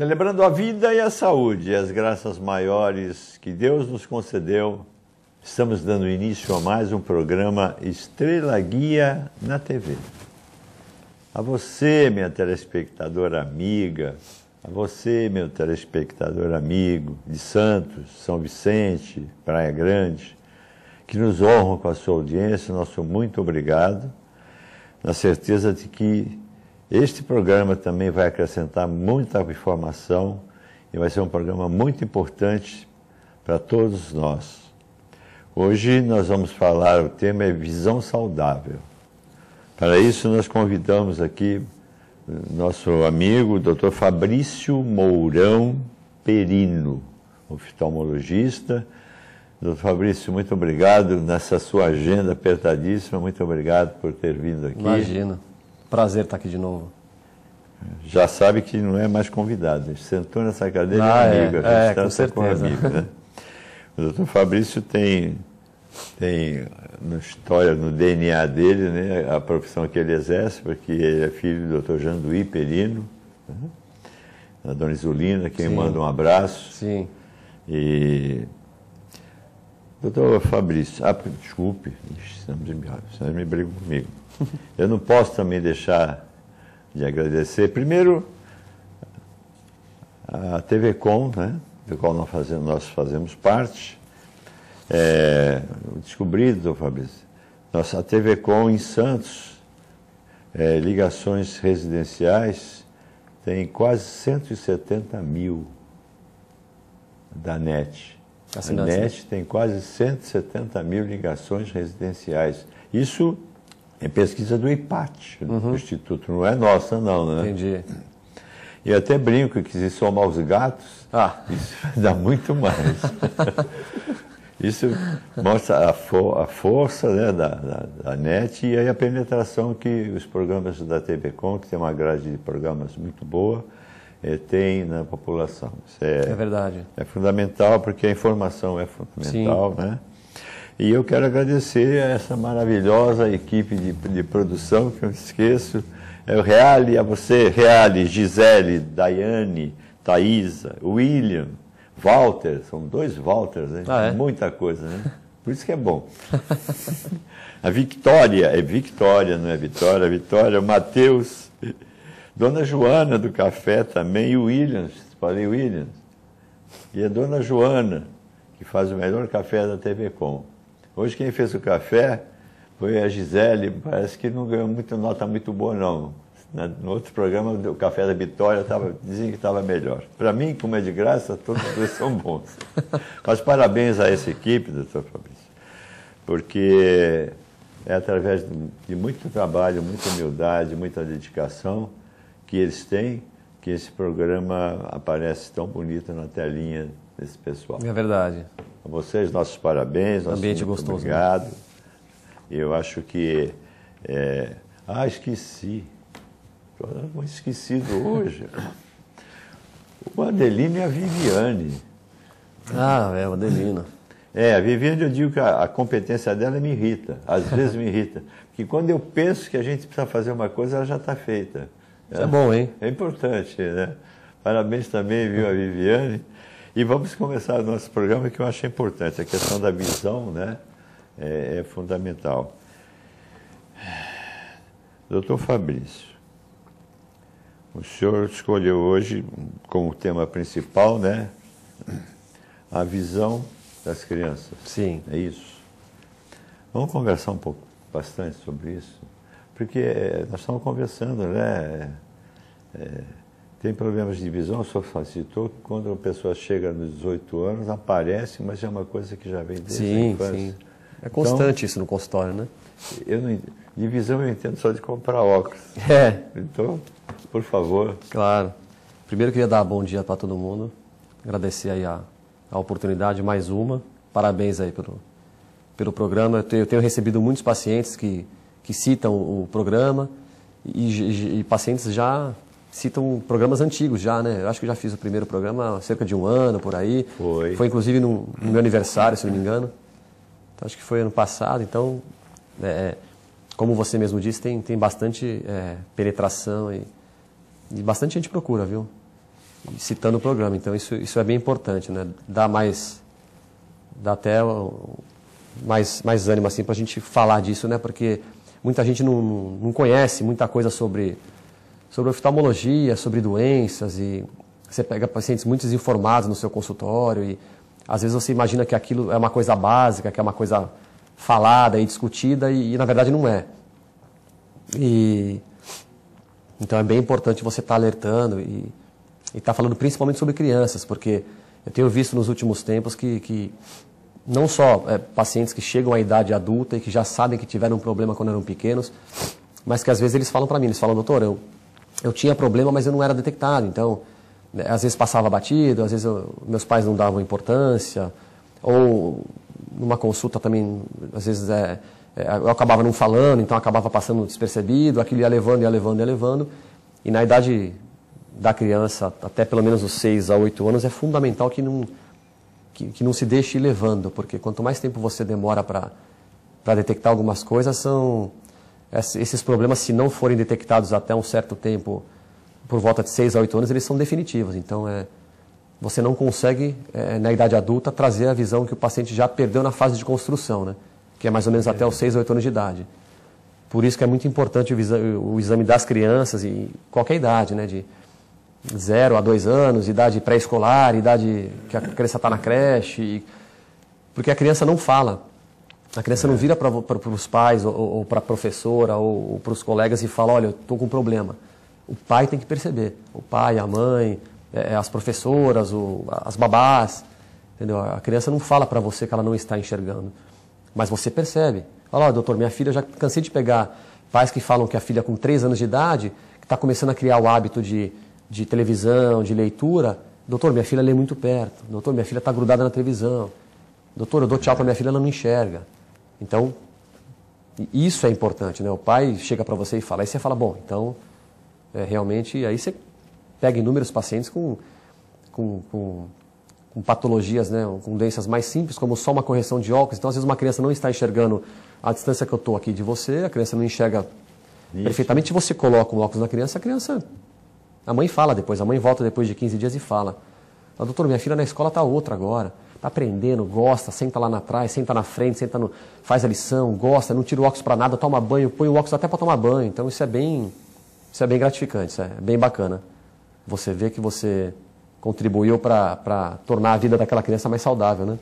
Celebrando a vida e a saúde e as graças maiores que Deus nos concedeu, estamos dando início a mais um programa Estrela Guia na TV. A você, minha telespectadora amiga, a você, meu telespectador amigo de Santos, São Vicente, Praia Grande, que nos honram com a sua audiência, nosso muito obrigado, na certeza de que este programa também vai acrescentar muita informação e vai ser um programa muito importante para todos nós. Hoje nós vamos falar, o tema é visão saudável. Para isso nós convidamos aqui nosso amigo, Dr. Fabrício Mourão Perino, oftalmologista. Dr. Fabrício, muito obrigado nessa sua agenda apertadíssima, muito obrigado por ter vindo aqui. Imagina. Prazer estar aqui de novo. Já sabe que não é mais convidado, a gente sentou nessa cadeira amigo, a gente com certeza. Amigo, né? O doutor Fabrício tem na história, no DNA dele, né, a profissão que ele exerce, porque ele é filho do doutor Janduí Perino, né, da dona Isolina, quem manda um abraço. Sim. E... Doutor Fabrício, desculpe, você me briga comigo. Eu não posso também deixar de agradecer, primeiro, a TV Com, né, do qual nós fazemos parte. Descobri, doutor Fabrício, a TV Com em Santos, ligações residenciais, tem quase 170 mil da NET. A NET tem quase 170 mil ligações residenciais. Isso é pesquisa do IPAT, do Instituto, não é nossa não, né? Entendi. E eu até brinco que se somar os gatos, isso dá muito mais. Isso mostra a força, né, da NET e aí a penetração que os programas da TV Com, que tem uma grade de programas muito boa, tem na população. Isso é verdade. É fundamental, porque a informação é fundamental, né? E eu quero agradecer a essa maravilhosa equipe de produção, que eu não esqueço, o Reale, a você, Reale, Gisele, Daiane, Thaisa, William, Walter, são 2 Walters, né? Muita coisa, né? Por isso que é bom. A Victória, Victória, não é Vitória, Vitória, o Matheus, Dona Joana do café também, e o Williams, falei Williams, e a Dona Joana, que faz o melhor café da TV Com. Hoje quem fez o café foi a Gisele, parece que não ganhou nota muito boa não. No outro programa, o café da Vitória, diziam que estava melhor. Para mim, como é de graça, todos os dois são bons. Mas parabéns a essa equipe, doutor Fabrício, porque é através de muito trabalho, muita humildade, muita dedicação que eles têm, que esse programa aparece tão bonito na telinha desse pessoal. É verdade. A vocês, nossos parabéns, nosso ambiente muito gostoso. Obrigado. Né? Eu acho que... esqueci. Estou esquecido hoje. O Adelino e a Viviane. O Adelino. A Viviane, eu digo que a competência dela me irrita. Às vezes me irrita. Porque quando eu penso que a gente precisa fazer uma coisa, ela já está feita. Isso é bom, hein? É importante, né? Parabéns também, viu, a Viviane. E vamos começar o nosso programa, que eu acho importante. A questão da visão, né, é fundamental. Doutor Fabrício, o senhor escolheu hoje como tema principal, né, a visão das crianças. Sim. É isso. Vamos conversar bastante sobre isso, porque nós estamos conversando, né? Tem problemas de visão, o senhor citou que quando a pessoa chega nos 18 anos, aparece, mas é uma coisa que já vem desde a infância. Sim. É constante isso no consultório, né? De visão eu entendo só de comprar óculos. Então, por favor. Claro. Primeiro eu queria dar bom dia para todo mundo, agradecer aí a oportunidade, mais uma. Parabéns aí pelo programa. Eu tenho recebido muitos pacientes que citam o programa e pacientes já citam programas antigos já, né? Eu acho que eu já fiz o primeiro programa há cerca de 1 ano, por aí. Foi inclusive no meu aniversário, se não me engano. Então, acho que foi ano passado. Então, como você mesmo disse, tem bastante penetração e bastante gente procura, viu? citando o programa. Então isso é bem importante, né? Dá até mais ânimo assim, para a gente falar disso, né? Porque muita gente não conhece muita coisa sobre oftalmologia, sobre doenças, e você pega pacientes muito desinformados no seu consultório e às vezes você imagina que aquilo é uma coisa básica, que é uma coisa falada e discutida e na verdade não é. Então é bem importante você estar alertando e estar falando principalmente sobre crianças, porque eu tenho visto nos últimos tempos que não só pacientes que chegam à idade adulta e que já sabem que tiveram um problema quando eram pequenos, mas que às vezes eles falam para mim, eles falam, doutor, eu tinha problema, mas eu não era detectado, então às vezes passava batido, às vezes meus pais não davam importância, ou numa consulta também, às vezes eu acabava não falando, então acabava passando despercebido, aquilo ia levando, e na idade da criança, até pelo menos os 6 a 8 anos, é fundamental que não se deixe ir levando, porque quanto mais tempo você demora para detectar algumas coisas, esses problemas, se não forem detectados até um certo tempo, por volta de 6 a 8 anos, eles são definitivos. Então, você não consegue, na idade adulta, trazer a visão que o paciente já perdeu na fase de construção, né? Que é mais ou menos até os 6 a 8 anos de idade. Por isso que é muito importante o exame das crianças, em qualquer idade, né? De 0 a 2 anos, idade pré-escolar, idade que a criança está na creche, porque a criança não fala. A criança não vira para os pais, ou para a professora, ou para os colegas e fala, olha, eu estou com um problema. O pai tem que perceber. O pai, a mãe, as professoras, as babás, entendeu? A criança não fala para você que ela não está enxergando, mas você percebe. Fala, ó, doutor, minha filha, eu já cansei de pegar pais que falam que a filha com 3 anos de idade, que está começando a criar o hábito de televisão, de leitura. Doutor, minha filha lê muito perto. Doutor, minha filha está grudada na televisão. Doutor, eu dou tchau para minha filha, ela não enxerga. Então, isso é importante, né? O pai chega para você e fala, aí você fala, bom, então, realmente, aí você pega inúmeros pacientes com patologias, né? Com doenças mais simples, como só uma correção de óculos. Então, às vezes, uma criança não está enxergando a distância que eu estou aqui de você, a criança não enxerga perfeitamente. Se você coloca um óculos na criança, a mãe fala depois, a mãe volta depois de 15 dias e fala, doutor, minha filha na escola está outra agora, está aprendendo, gosta, senta lá atrás, senta na frente, faz a lição, gosta, não tira o óculos para nada, toma banho, põe o óculos até para tomar banho. Então isso é bem gratificante, isso é bem bacana. Você vê que você contribuiu para tornar a vida daquela criança mais saudável, né?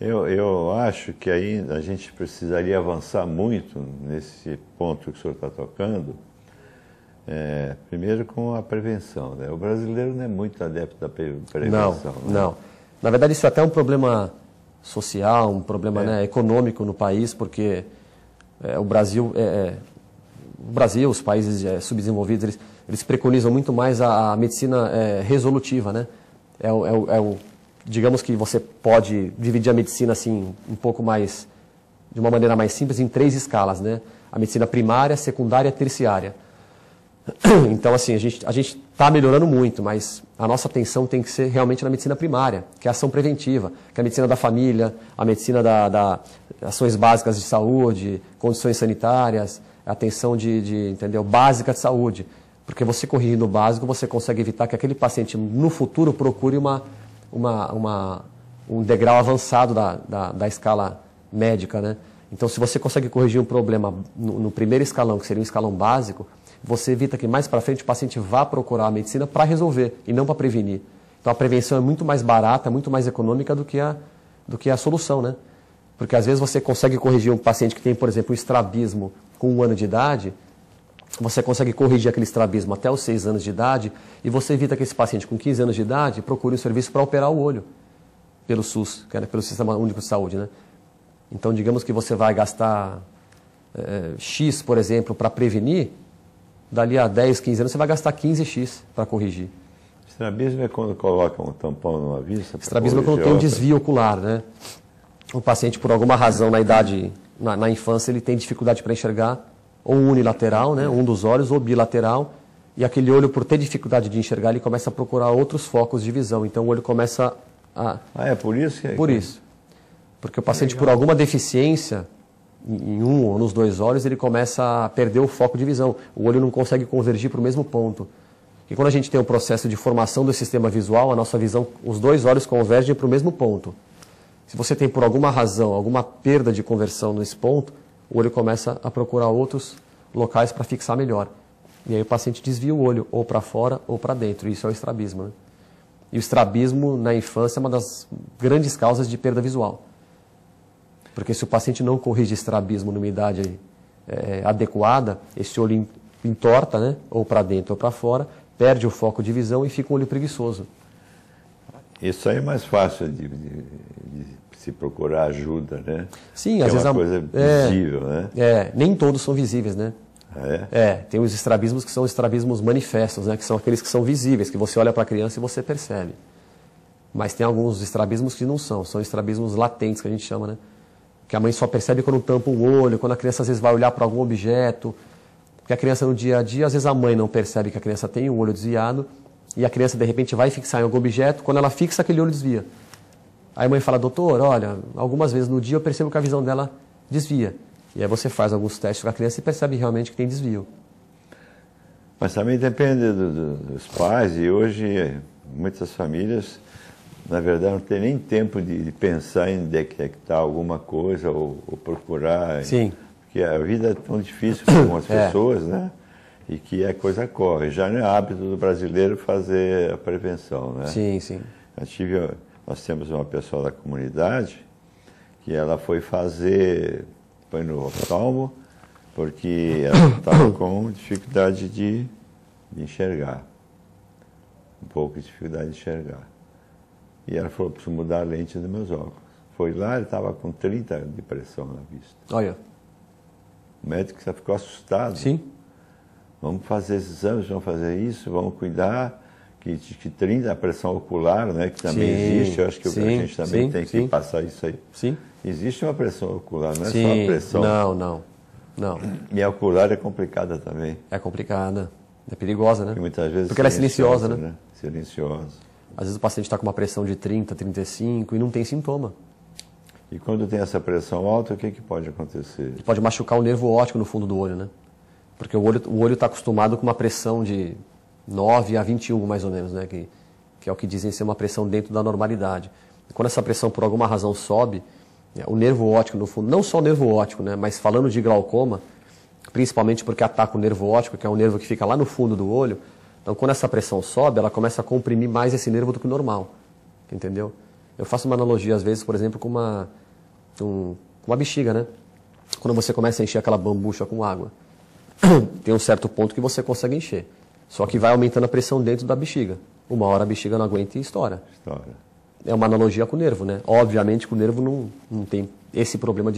Eu acho que ainda a gente precisaria avançar muito nesse ponto que o senhor está tocando. Primeiro com a prevenção, né? O brasileiro não é muito adepto da prevenção. Não. Na verdade, isso é até um problema social, um problema né, econômico no país, porque o Brasil, os países subdesenvolvidos, eles preconizam muito mais a medicina resolutiva, né? Digamos que você pode dividir a medicina assim um pouco mais, de uma maneira mais simples, em 3 escalas, né? A medicina primária, secundária e terciária. Então, assim, a gente está melhorando muito, mas a nossa atenção tem que ser realmente na medicina primária, que é a ação preventiva, que é a medicina da família, a medicina da ações básicas de saúde, condições sanitárias, atenção entendeu, básica de saúde. Porque você corrigindo o básico, você consegue evitar que aquele paciente, no futuro, procure um degrau avançado da escala médica, né? Então, se você consegue corrigir um problema no primeiro escalão, que seria um escalão básico, você evita que mais para frente o paciente vá procurar a medicina para resolver e não para prevenir. Então a prevenção é muito mais barata, muito mais econômica do que a solução, né? Porque às vezes você consegue corrigir um paciente que tem, por exemplo, um estrabismo com 1 ano de idade, você consegue corrigir aquele estrabismo até os 6 anos de idade e você evita que esse paciente com 15 anos de idade procure um serviço para operar o olho pelo SUS, que é pelo Sistema Único de Saúde, né? Então digamos que você vai gastar X, por exemplo, para prevenir. Dali a 10, 15 anos, você vai gastar 15x para corrigir. Estrabismo é quando coloca um tampão numa vista? Estrabismo é quando tem um desvio ocular, né? O paciente, por alguma razão, na idade, na infância, ele tem dificuldade para enxergar, ou unilateral, né? Um dos olhos, ou bilateral, e aquele olho, por ter dificuldade de enxergar, ele começa a procurar outros focos de visão. Então, o olho começa a... é por isso que... Por isso. Porque o paciente, por alguma deficiência... em um ou nos 2 olhos, ele começa a perder o foco de visão. O olho não consegue convergir para o mesmo ponto. que quando a gente tem um processo de formação do sistema visual, a nossa visão, os dois olhos convergem para o mesmo ponto. Se você tem, por alguma razão, alguma perda de conversão nesse ponto, o olho começa a procurar outros locais para fixar melhor. E aí o paciente desvia o olho, ou para fora ou para dentro. Isso é o estrabismo, né? E o estrabismo na infância é uma das grandes causas de perda visual. Porque se o paciente não corrige estrabismo numa idade adequada, esse olho entorta, né? Ou para dentro ou para fora, perde o foco de visão e fica um olho preguiçoso. Isso aí é mais fácil de se procurar ajuda, né? Sim, às vezes é uma coisa visível, né? Nem todos são visíveis, né? Tem os estrabismos que são estrabismos manifestos, né? Que são aqueles que são visíveis, que você olha para a criança e você percebe. Mas tem alguns estrabismos que não são estrabismos latentes, que a gente chama, né? Que a mãe só percebe quando tampa o olho, quando a criança às vezes vai olhar para algum objeto. Porque a criança no dia a dia, às vezes a mãe não percebe que a criança tem o olho desviado e a criança de repente vai fixar em algum objeto, quando ela fixa aquele olho desvia. Aí a mãe fala, doutor, olha, algumas vezes no dia eu percebo que a visão dela desvia. E aí você faz alguns testes com a criança e percebe realmente que tem desvio. Mas também depende dos pais, e hoje muitas famílias, na verdade, não tem nem tempo de pensar em detectar alguma coisa ou procurar. Sim. Porque a vida é tão difícil para algumas pessoas, né? E que a coisa corre. Já não é hábito do brasileiro fazer a prevenção, né? Sim, sim. Nós temos uma pessoa da comunidade que ela foi no oftalmo porque ela estava com dificuldade de enxergar. Um pouco de dificuldade de enxergar. E ela falou, preciso mudar a lente dos meus óculos. Foi lá, ele estava com 30 de pressão na vista. Olha. O médico já ficou assustado. Sim. Vamos fazer esses exames, vamos fazer isso, vamos cuidar que 30, a pressão ocular, né, que também existe, eu acho que a gente também tem que passar isso aí. Sim. Existe uma pressão ocular, não é só a pressão. Não. E a ocular é complicada também. É complicada, é perigosa, né? E muitas vezes porque ela é silenciosa, né? Silenciosa. Às vezes o paciente está com uma pressão de 30, 35 e não tem sintoma. E quando tem essa pressão alta, o que pode acontecer? Pode machucar o nervo óptico no fundo do olho, né? Porque o olho está acostumado com uma pressão de 9 a 21, mais ou menos, né? Que é o que dizem ser uma pressão dentro da normalidade. E quando essa pressão, por alguma razão, sobe, o nervo óptico, no fundo, não só o nervo óptico, né? Mas falando de glaucoma, principalmente porque ataca o nervo óptico, que é um nervo que fica lá no fundo do olho, então quando essa pressão sobe, ela começa a comprimir mais esse nervo do que o normal. Entendeu? Eu faço uma analogia, às vezes, por exemplo, com uma bexiga, né? Quando você começa a encher aquela bambucha com água, tem um certo ponto que você consegue encher. Só que vai aumentando a pressão dentro da bexiga. Uma hora a bexiga não aguenta e estoura. É uma analogia com o nervo, né? Obviamente que o nervo não tem esse problema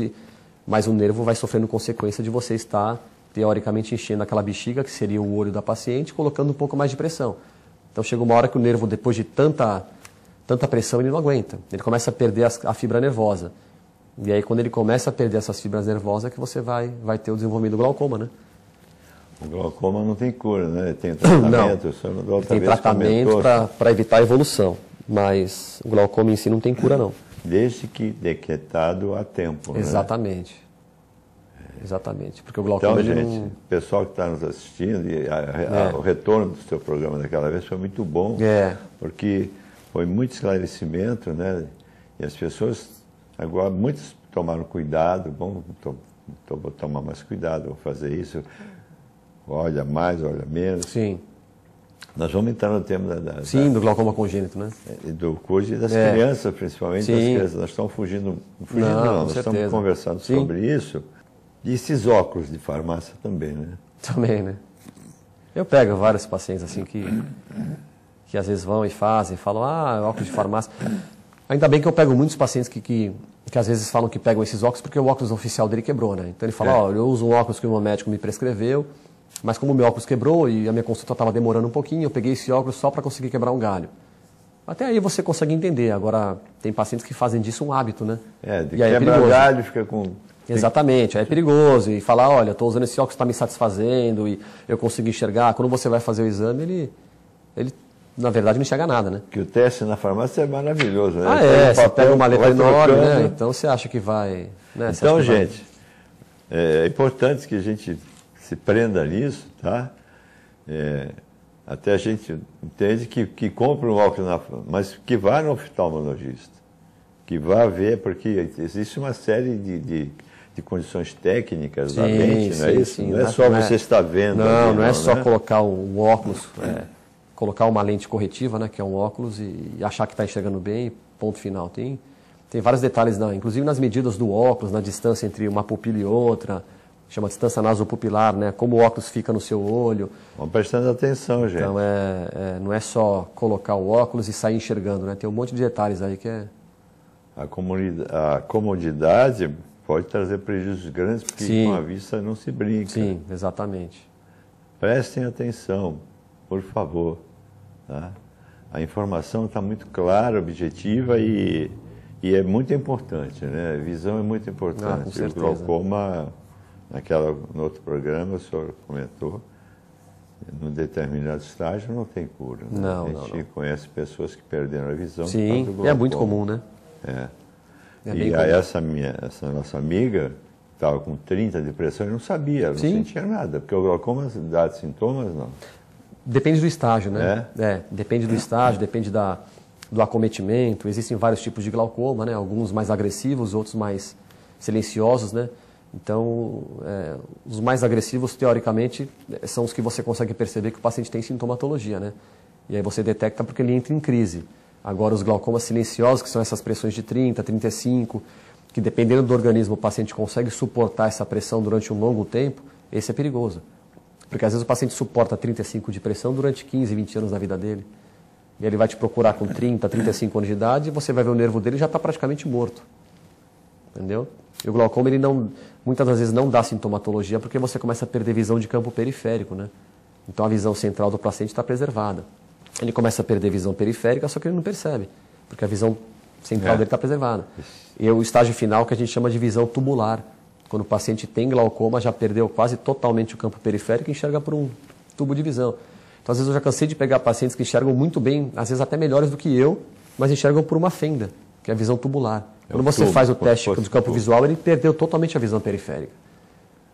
mas o nervo vai sofrendo consequência de você estar, teoricamente, enchendo aquela bexiga, que seria o olho da paciente, colocando um pouco mais de pressão. Então chega uma hora que o nervo, depois de tanta pressão, ele não aguenta. Ele começa a perder a fibra nervosa. E aí, quando ele começa a perder essas fibras nervosas, é que você vai ter o desenvolvimento do glaucoma, né? O glaucoma não tem cura, né? Tem tratamento. Não, tem tratamento para evitar a evolução, mas o glaucoma em si não tem cura, não. Desde que detectado a tempo, Exatamente. Né? Exatamente, porque o glaucoma... Então, gente, o pessoal que está nos assistindo, o retorno do seu programa daquela vez foi muito bom, porque foi muito esclarecimento, né? E as pessoas, agora, muitos tomaram cuidado, vou tomar mais cuidado, vou fazer isso... Olha mais, olha menos. Sim. Nós vamos entrar no tema do glaucoma congênito, né? Do CUD e das crianças, principalmente das crianças. Nós estamos fugindo não, nós estamos conversando sobre isso. E esses óculos de farmácia também, né? Também, né? Eu pego vários pacientes assim que às vezes vão e falam, óculos de farmácia. Ainda bem que eu pego muitos pacientes que às vezes falam que pegam esses óculos porque o óculos oficial dele quebrou, né? Então ele fala, eu uso um óculos que o meu médico me prescreveu, mas como o meu óculos quebrou e a minha consulta estava demorando um pouquinho, eu peguei esse óculos só para conseguir quebrar um galho. Até aí você consegue entender. Agora, tem pacientes que fazem disso um hábito, né? De quebrar o galho fica com... Exatamente, é perigoso. E falar, olha, estou usando esse óculos, está me satisfazendo e eu consigo enxergar. Quando você vai fazer o exame, ele na verdade, não enxerga nada, né? Que o teste na farmácia é maravilhoso, né? Você pega uma letra enorme, né? Então você acha que vai... Né? Então, gente, é importante que a gente se prenda nisso, tá? Até a gente entende que compra um óculos, mas que vá no oftalmologista, que vá ver, porque existe uma série de condições técnicas da mente, não é isso? Sim, não é só você estar vendo. Não é só colocar um óculos, colocar uma lente corretiva, né, que é um óculos, e achar que está enxergando bem, ponto final. Tem vários detalhes, inclusive nas medidas do óculos, na distância entre uma pupila e outra, chama distância nasopupilar, né, como o óculos fica no seu olho. Vamos prestando atenção, gente. Então, não é só colocar o óculos e sair enxergando, né? Tem um monte de detalhes aí que é... A comodidade pode trazer prejuízos grandes, porque com a vista não se brinca. Sim, exatamente. Prestem atenção, por favor. Tá? A informação está muito clara, objetiva e é muito importante, né? A visão é muito importante. Com certeza. O glaucoma, no outro programa, o senhor comentou, num determinado estágio não tem cura. Né? Não, a gente conhece pessoas que perderam a visão. Sim, é muito comum, né? Essa nossa amiga estava com 30 de depressão e não sabia, não sentia nada, porque o glaucoma dá sintomas, não. Depende do estágio, né? Depende do estágio, depende do acometimento. Existem vários tipos de glaucoma, né? Alguns mais agressivos, outros mais silenciosos, né? Então, os mais agressivos, teoricamente, são os que você consegue perceber que o paciente tem sintomatologia, né? E aí você detecta porque ele entra em crise. Agora, os glaucomas silenciosos, que são essas pressões de 30, 35, que dependendo do organismo o paciente consegue suportar essa pressão durante um longo tempo, esse é perigoso. Porque às vezes o paciente suporta 35 de pressão durante 15, 20 anos da vida dele. E ele vai te procurar com 30, 35 anos de idade e você vai ver o nervo dele já está praticamente morto. Entendeu? E o glaucoma, ele muitas das vezes não dá sintomatologia porque você começa a perder visão de campo periférico, né? Então a visão central do paciente está preservada. Ele começa a perder visão periférica, só que ele não percebe, porque a visão central dele está preservada. E o estágio final que a gente chama de visão tubular. Quando o paciente tem glaucoma, já perdeu quase totalmente o campo periférico e enxerga por um tubo de visão. Então, às vezes, eu já cansei de pegar pacientes que enxergam muito bem, às vezes até melhores do que eu, mas enxergam por uma fenda, que é a visão tubular. Quando você faz o teste do campo visual, ele perdeu totalmente a visão periférica.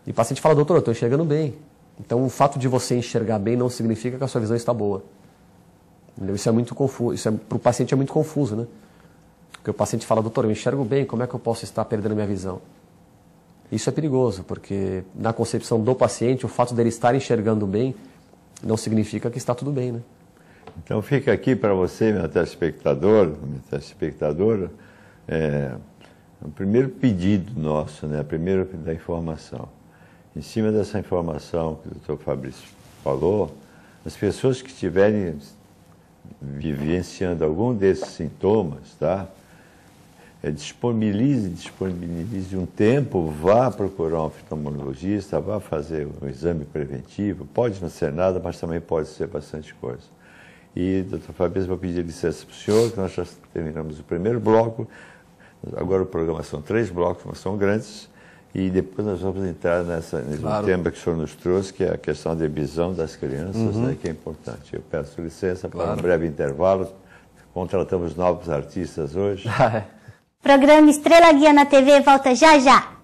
E o paciente fala, doutor, eu estou enxergando bem. Então, o fato de você enxergar bem não significa que a sua visão está boa. Entendeu? Isso é muito confuso, para o paciente é muito confuso, né? Porque o paciente fala, doutor, eu enxergo bem, como é que eu posso estar perdendo minha visão? Isso é perigoso, porque na concepção do paciente, o fato dele estar enxergando bem não significa que está tudo bem, né? Então fica aqui para você, meu telespectador, minha telespectadora, o primeiro pedido nosso, né? Primeiro da informação. Em cima dessa informação que o doutor Fabrício falou, as pessoas que estiverem vivenciando algum desses sintomas, tá? Disponibilize um tempo, vá procurar um oftalmologista, vá fazer um exame preventivo. Pode não ser nada, mas também pode ser bastante coisa. E, doutor Fabrício, vou pedir licença para o senhor, que nós já terminamos o primeiro bloco. Agora o programa são 3 blocos, mas são grandes. E depois nós vamos entrar nesse tema que o senhor nos trouxe, que é a questão da visão das crianças, né, que é importante. Eu peço licença para um breve intervalo. Contratamos novos artistas hoje. Programa Estrela Guia na TV volta já já.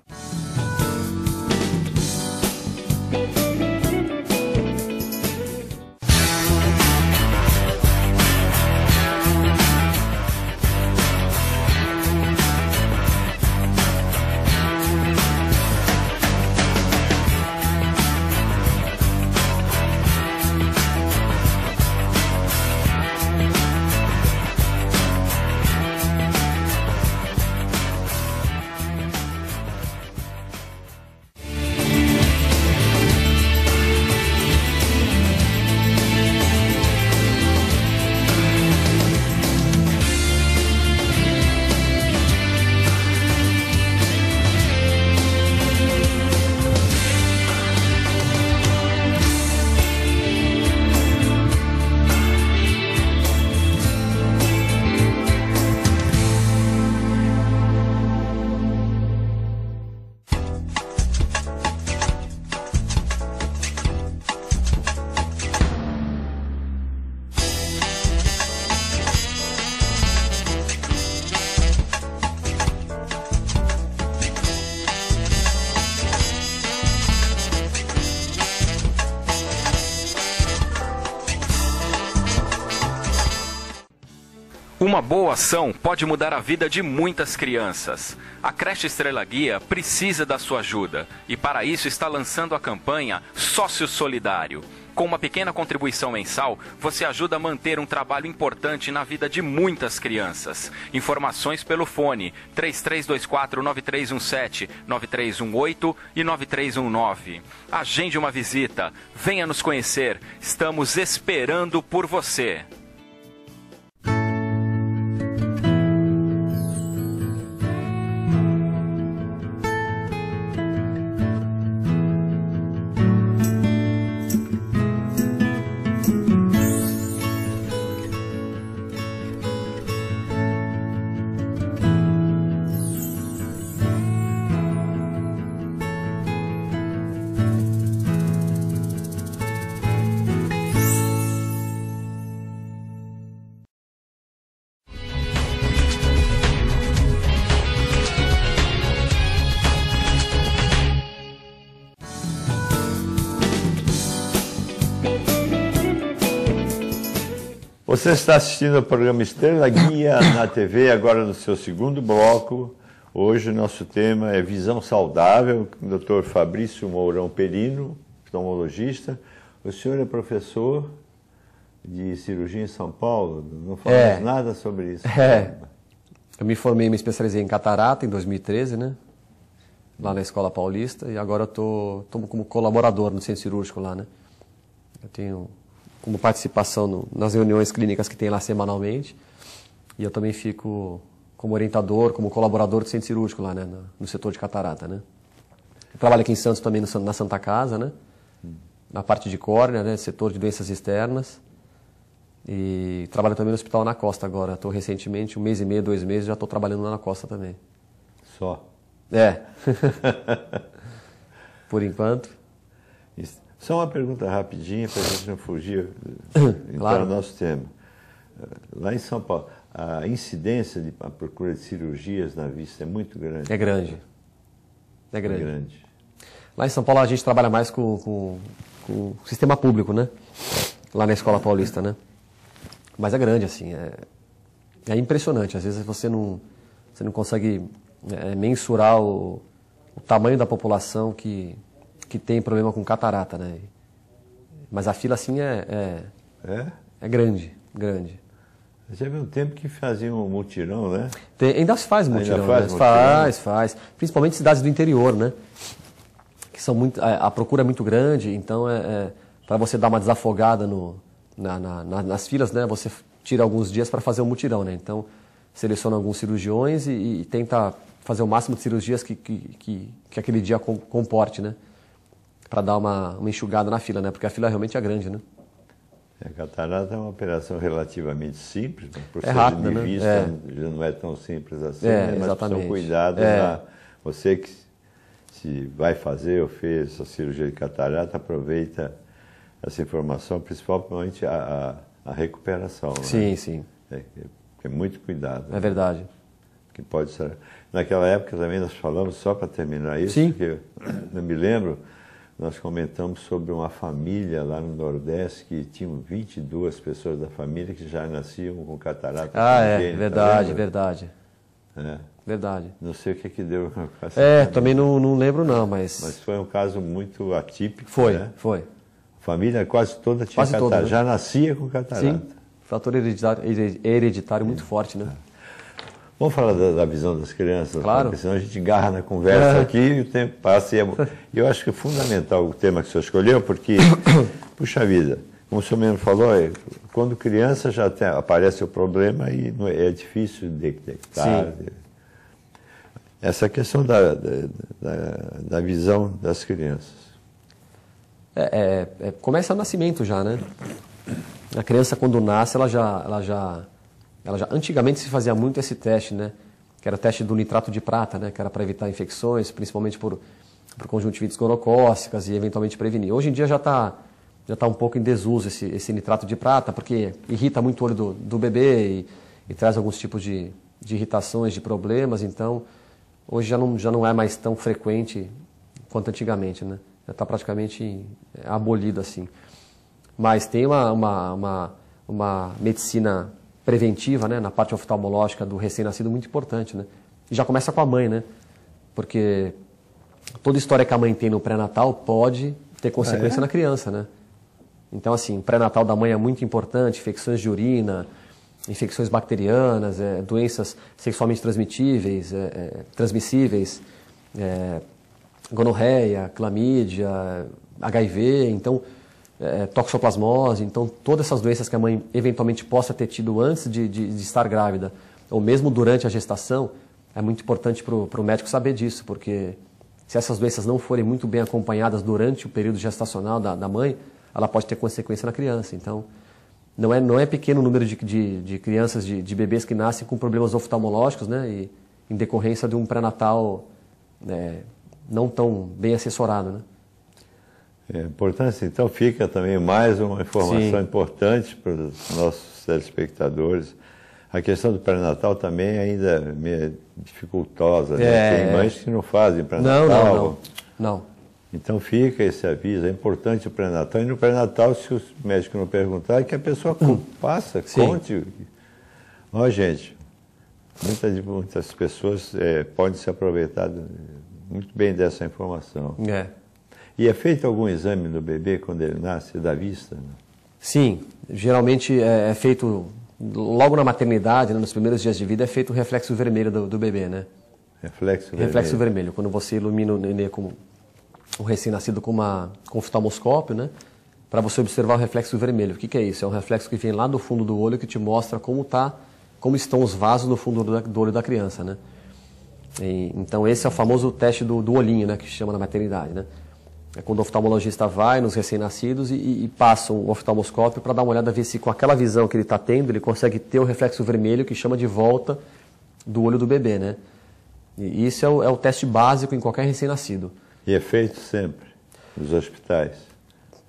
Uma boa ação pode mudar a vida de muitas crianças. A Creche Estrela Guia precisa da sua ajuda e para isso está lançando a campanha Sócio Solidário. Com uma pequena contribuição mensal, você ajuda a manter um trabalho importante na vida de muitas crianças. Informações pelo fone 3324-9317, 9318 e 9319. Agende uma visita, venha nos conhecer, estamos esperando por você. Você está assistindo ao programa Estrela Guia na TV, agora no seu segundo bloco. Hoje o nosso tema é Visão Saudável, com o Dr. Fabrício Mourão Perino, oftalmologista. O senhor é professor de cirurgia em São Paulo, não falamos nada sobre isso. Eu me formei, me especializei em catarata em 2013, né? Lá na Escola Paulista, e agora eu estou como colaborador no centro cirúrgico lá, né? Eu tenho como participação nas reuniões clínicas que tem lá semanalmente, e eu também fico como orientador, como colaborador do centro cirúrgico lá, né, no setor de catarata, né. Eu trabalho aqui em Santos também na Santa Casa, né, na parte de córnea, né, setor de doenças externas, e trabalho também no Hospital na Costa agora. Estou recentemente, 1 mês e meio, 2 meses, já estou trabalhando lá na Costa também. Só? É. Por enquanto. Isso. Só uma pergunta rapidinha, para a gente não fugir Claro. ao nosso tema. Lá em São Paulo, a incidência a procura de cirurgias na vista é muito grande? É grande. É grande. É grande. Lá em São Paulo a gente trabalha mais com o sistema público, né? Lá na Escola Paulista, né? Mas é grande, assim, é impressionante. Às vezes você não consegue mensurar o tamanho da população que tem problema com catarata, né? Mas a fila, assim, é grande, grande. Já havia um tempo que faziam um mutirão, né? Ainda se faz mutirão, ainda faz, né? mutirão? Faz. Principalmente cidades do interior, né? Que são muito, a procura é muito grande, então para você dar uma desafogada nas filas, né? Você tira alguns dias para fazer um mutirão, né? Então, seleciona alguns cirurgiões e tenta fazer o máximo de cirurgias que aquele dia comporte, né? Para dar uma enxugada na fila, né? Porque a fila realmente é grande, né? A catarata é uma operação relativamente simples, né? Por ser rápida, de vista, né? Já não é tão simples assim, né? Mas exatamente. são cuidados. Você que se vai fazer ou fez a cirurgia de catarata, aproveita essa informação, principalmente a recuperação. Sim, né? sim. É muito cuidado. É verdade. Que pode ser. Naquela época também nós falamos, só para terminar isso, Sim. porque eu me lembro, nós comentamos sobre uma família lá no Nordeste que tinham 22 pessoas da família que já nasciam com catarata. Verdade, lembra? verdade. Verdade. Não sei o que deu. Também não lembro não, mas foi um caso muito atípico. Foi, né? foi. A família quase toda tinha Quase catarata, toda, né? já nascia com catarata. Sim, fator hereditário muito forte, né? Vamos falar da visão das crianças, Claro. Porque senão a gente engarra na conversa aqui e o tempo passa. E eu acho que é fundamental o tema que o senhor escolheu, porque, puxa vida, como o senhor mesmo falou, quando criança já aparece o problema e é difícil de detectar. Sim. Essa questão da visão das crianças. Começa o nascimento já, né? A criança, quando nasce, ela já antigamente se fazia muito esse teste, né? Que era o teste do nitrato de prata, né? Que era para evitar infecções, principalmente por conjuntivites gonocócicas e eventualmente prevenir. Hoje em dia já está um pouco em desuso esse nitrato de prata, porque irrita muito o olho do bebê e traz alguns tipos de irritações, de problemas. Então, hoje já não é mais tão frequente quanto antigamente, né? Já está praticamente abolido assim. Mas tem uma medicina preventiva, né, na parte oftalmológica do recém-nascido muito importante, né? E já começa com a mãe, né? Porque toda história que a mãe tem no pré-natal pode ter consequência na criança, né? Então, assim, o pré-natal da mãe é muito importante, infecções de urina, infecções bacterianas, doenças sexualmente transmissíveis, gonorreia, clamídia, HIV, então, toxoplasmose, então todas essas doenças que a mãe eventualmente possa ter tido antes de estar grávida, ou mesmo durante a gestação, é muito importante para o médico saber disso, porque se essas doenças não forem muito bem acompanhadas durante o período gestacional da mãe, ela pode ter consequência na criança. Então, não é pequeno o número de crianças, de bebês que nascem com problemas oftalmológicos, né, e em decorrência de um pré-natal não tão bem assessorado, né? Importante, então fica também mais uma informação importante para os nossos telespectadores. A questão do pré-natal também ainda é meio dificultosa, né? Tem mães que não fazem pré-natal. Não. Então fica esse aviso, é importante o pré-natal. E no pré-natal, se o médico não perguntar, é que a pessoa passa, conte. Ó, gente, muitas pessoas podem se aproveitar muito bem dessa informação. E é feito algum exame no bebê quando ele nasce, da vista? Né? Sim, geralmente é feito logo na maternidade, né, nos primeiros dias de vida, é feito o reflexo vermelho do bebê, né? Reflexo vermelho, quando você ilumina o nenê com o recém-nascido com oftalmoscópio, né? Para você observar o reflexo vermelho. O que é isso? É um reflexo que vem lá do fundo do olho que te mostra como estão os vasos no fundo do olho da criança, né? Então esse é o famoso teste do olhinho, né? Que chama na maternidade, né? É quando o oftalmologista vai nos recém-nascidos e passa o oftalmoscópio para dar uma olhada, ver se com aquela visão que ele está tendo, ele consegue ter o reflexo vermelho que chama de volta do olho do bebê, né? E isso é o teste básico em qualquer recém-nascido. E é feito sempre nos hospitais?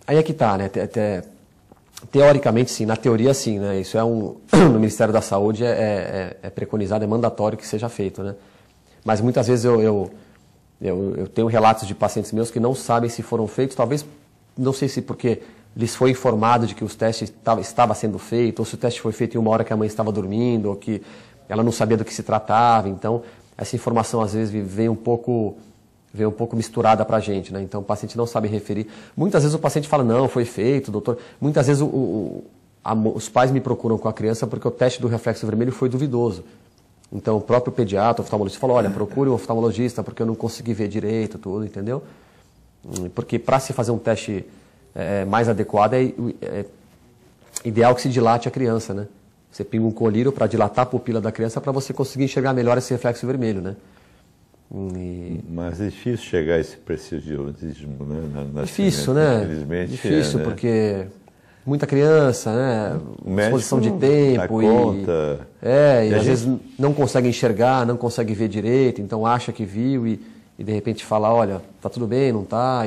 Aí é que está, né? Teoricamente sim, na teoria sim, né? Isso no Ministério da Saúde é preconizado, é mandatório que seja feito, né? Mas muitas vezes eu tenho relatos de pacientes meus que não sabem se foram feitos, talvez, não sei se porque lhes foi informado de que os testes estava sendo feito, ou se o teste foi feito em uma hora que a mãe estava dormindo, ou que ela não sabia do que se tratava. Então, essa informação às vezes vem um pouco misturada para a gente, né? Então o paciente não sabe referir. Muitas vezes o paciente fala, não, foi feito, doutor. Muitas vezes os pais me procuram com a criança porque o teste do reflexo vermelho foi duvidoso. Então o próprio pediatra, o oftalmologista, falou, olha, procure um oftalmologista porque eu não consegui ver direito, tudo, entendeu? Porque para se fazer um teste mais adequado é ideal que se dilate a criança, né? Você pinga um colírio para dilatar a pupila da criança para você conseguir enxergar melhor esse reflexo vermelho, né? Mas é difícil chegar a esse preciosismo, né? Difícil, né? Infelizmente. Difícil, né? Porque muita criança, né? Disposição de tempo e às vezes não consegue enxergar, não consegue ver direito, então acha que viu e de repente fala, olha, tá tudo bem, não tá?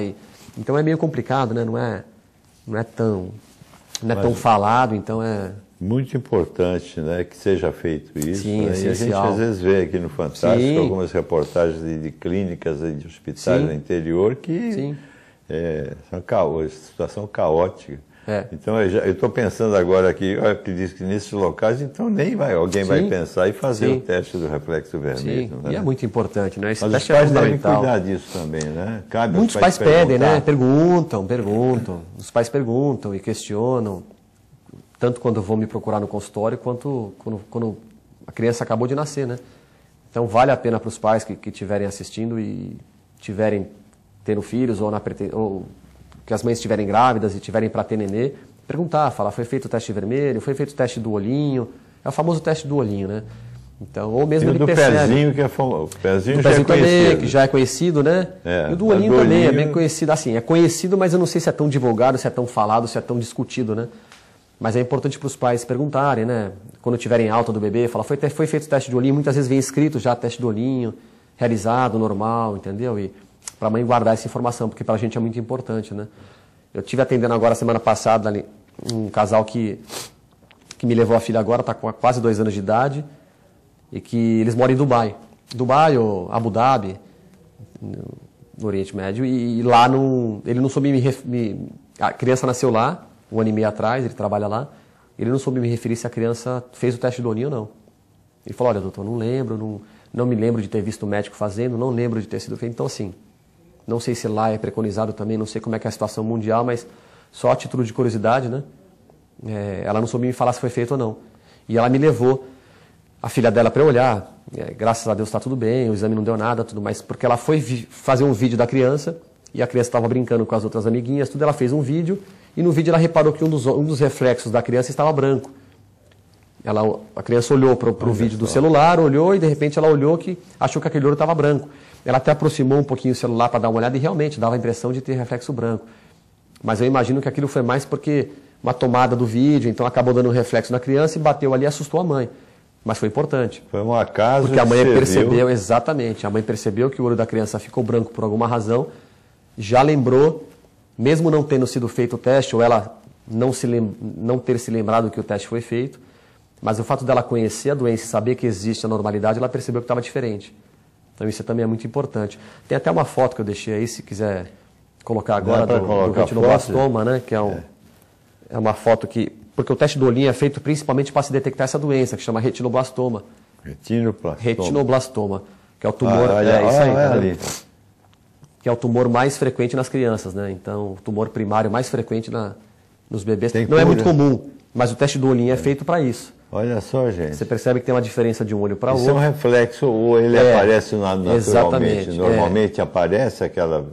Então é meio complicado, né? Não é tão falado, então é... Muito importante, né, que seja feito isso. Sim, né? E a gente às vezes vê aqui no Fantástico algumas reportagens de clínicas e de hospitais no interior que são situação caótica. Então eu estou pensando agora aqui, que diz que nesses locais, então nem alguém vai pensar e fazer o teste do reflexo vermelho. Né? E é muito importante, né? Esse Mas os teste pais é devem fundamental. cuidar disso também, né? Cabe Muitos pais pedem, né? Perguntam. Os pais perguntam e questionam. Tanto quando vão me procurar no consultório, quanto quando a criança acabou de nascer, né? Então vale a pena para os pais que estiverem assistindo e tiverem tendo filhos ou que as mães estiverem grávidas e tiverem para ter nenê, perguntar, falar, foi feito o teste vermelho, foi feito o teste do olhinho, é o famoso teste do olhinho, né? Então, ou mesmo e o do pezinho, que é famoso. O pezinho já é conhecido. Também, que já é conhecido, né? E o do olhinho também é bem conhecido, assim, é conhecido, mas eu não sei se é tão divulgado, se é tão falado, se é tão discutido, né? Mas é importante para os pais perguntarem, né? Quando tiverem alta do bebê, falar, foi feito o teste de olhinho, muitas vezes vem escrito já teste do olhinho, realizado, normal, entendeu? E para a mãe guardar essa informação, porque para a gente é muito importante, né? Eu estive atendendo agora, semana passada, ali, um casal que me levou a filha agora, está com quase 2 anos de idade, e que eles moram em Dubai ou Abu Dhabi, no Oriente Médio, e lá ele não soube a criança nasceu lá, 1 ano e meio atrás, ele trabalha lá, ele não soube me referir se a criança fez o teste do olhinho ou não. Ele falou, olha, doutor, não lembro, não me lembro de ter visto o médico fazendo, não lembro de ter sido feito. Então, assim, não sei se lá é preconizado também, não sei como é que é a situação mundial, mas só a título de curiosidade, né? Ela não soube me falar se foi feito ou não. E ela me levou a filha dela para eu olhar. Graças a Deus está tudo bem, o exame não deu nada, tudo mais. Porque ela foi fazer um vídeo da criança, e a criança estava brincando com as outras amiguinhas, tudo. Ela fez um vídeo, e no vídeo ela reparou que um dos reflexos da criança estava branco. A criança olhou para o vídeo do celular, olhou, e de repente ela olhou que achou que aquele olho estava branco. Ela até aproximou um pouquinho o celular para dar uma olhada, e realmente dava a impressão de ter reflexo branco. Mas eu imagino que aquilo foi mais porque uma tomada do vídeo, então acabou dando um reflexo na criança e bateu ali e assustou a mãe. Mas foi importante. Foi um acaso. Porque a mãe percebeu, exatamente, a mãe percebeu que o olho da criança ficou branco por alguma razão, já lembrou, mesmo não tendo sido feito o teste, ou ela não ter se lembrado que o teste foi feito, mas o fato dela conhecer a doença e saber que existe a normalidade, ela percebeu que estava diferente. Então isso também é muito importante. Tem até uma foto que eu deixei aí, se quiser colocar agora, do retinoblastoma, né? Que é uma foto que... Porque o teste do olhinho é feito principalmente para se detectar essa doença, que chama retinoblastoma. Retinoblastoma, que é o tumor... isso aí, tá ali. Que é o tumor mais frequente nas crianças, né? Então, o tumor primário mais frequente nos bebês. Não é muito comum, mas o teste do olhinho é feito para isso. Olha só, gente. Você percebe que tem uma diferença de um olho para o outro. Isso é um reflexo, ou ele aparece naturalmente? Exatamente. Normalmente aparece aquela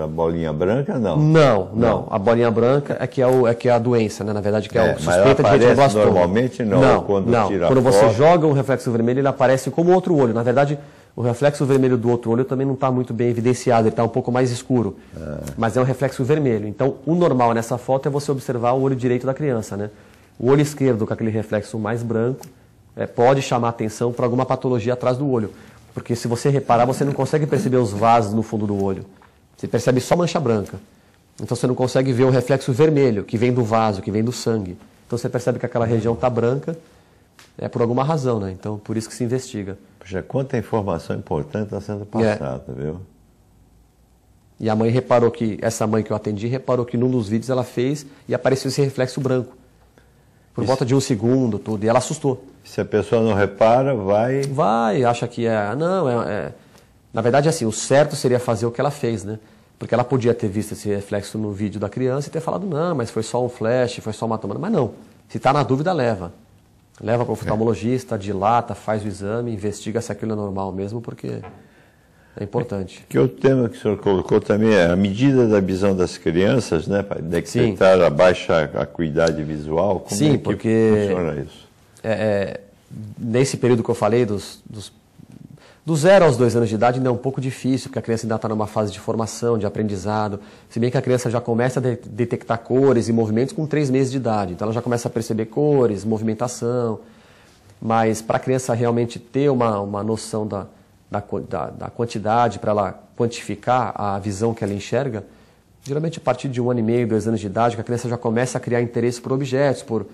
bolinha branca, não? Não. A bolinha branca é que é a doença, né? Na verdade, que é o suspeita de retinoblastoma. Normalmente não. Quando você joga um reflexo vermelho, ele aparece como outro olho. Na verdade, o reflexo vermelho do outro olho também não está muito bem evidenciado, ele está um pouco mais escuro. Mas é um reflexo vermelho. Então, o normal nessa foto é você observar o olho direito da criança, né? O olho esquerdo, com aquele reflexo mais branco, pode chamar atenção para alguma patologia atrás do olho. Porque se você reparar, você não consegue perceber os vasos no fundo do olho. Você percebe só mancha branca. Então você não consegue ver o reflexo vermelho, que vem do vaso, que vem do sangue. Então você percebe que aquela região está branca, por alguma razão, né? Então por isso que se investiga. Puxa, quanta informação importante está sendo passada, viu? E a mãe reparou que, essa mãe que eu atendi, reparou que num dos vídeos ela fez e apareceu esse reflexo branco. Por volta de 1 segundo, tudo, e ela assustou. Se a pessoa não repara, vai, acha que Na verdade, assim, o certo seria fazer o que ela fez, né? Porque ela podia ter visto esse reflexo no vídeo da criança e ter falado, não, mas foi só um flash, foi só uma tomada. Mas não, se está na dúvida, leva. Leva para o oftalmologista, dilata, faz o exame, investiga se aquilo é normal mesmo, porque é importante. Que o tema que o senhor colocou também é a medida da visão das crianças, né? Para detectar a baixa acuidade visual. Como é que funciona isso? Nesse período que eu falei, do 0 aos 2 anos de idade, ainda é um pouco difícil, porque a criança ainda está numa fase de formação, de aprendizado. Se bem que a criança já começa a detectar cores e movimentos com 3 meses de idade. Então ela já começa a perceber cores, movimentação. Mas para a criança realmente ter uma noção da quantidade, para ela quantificar a visão que ela enxerga, geralmente a partir de 1 ano e meio, 2 anos de idade, que a criança já começa a criar interesse por objetos, por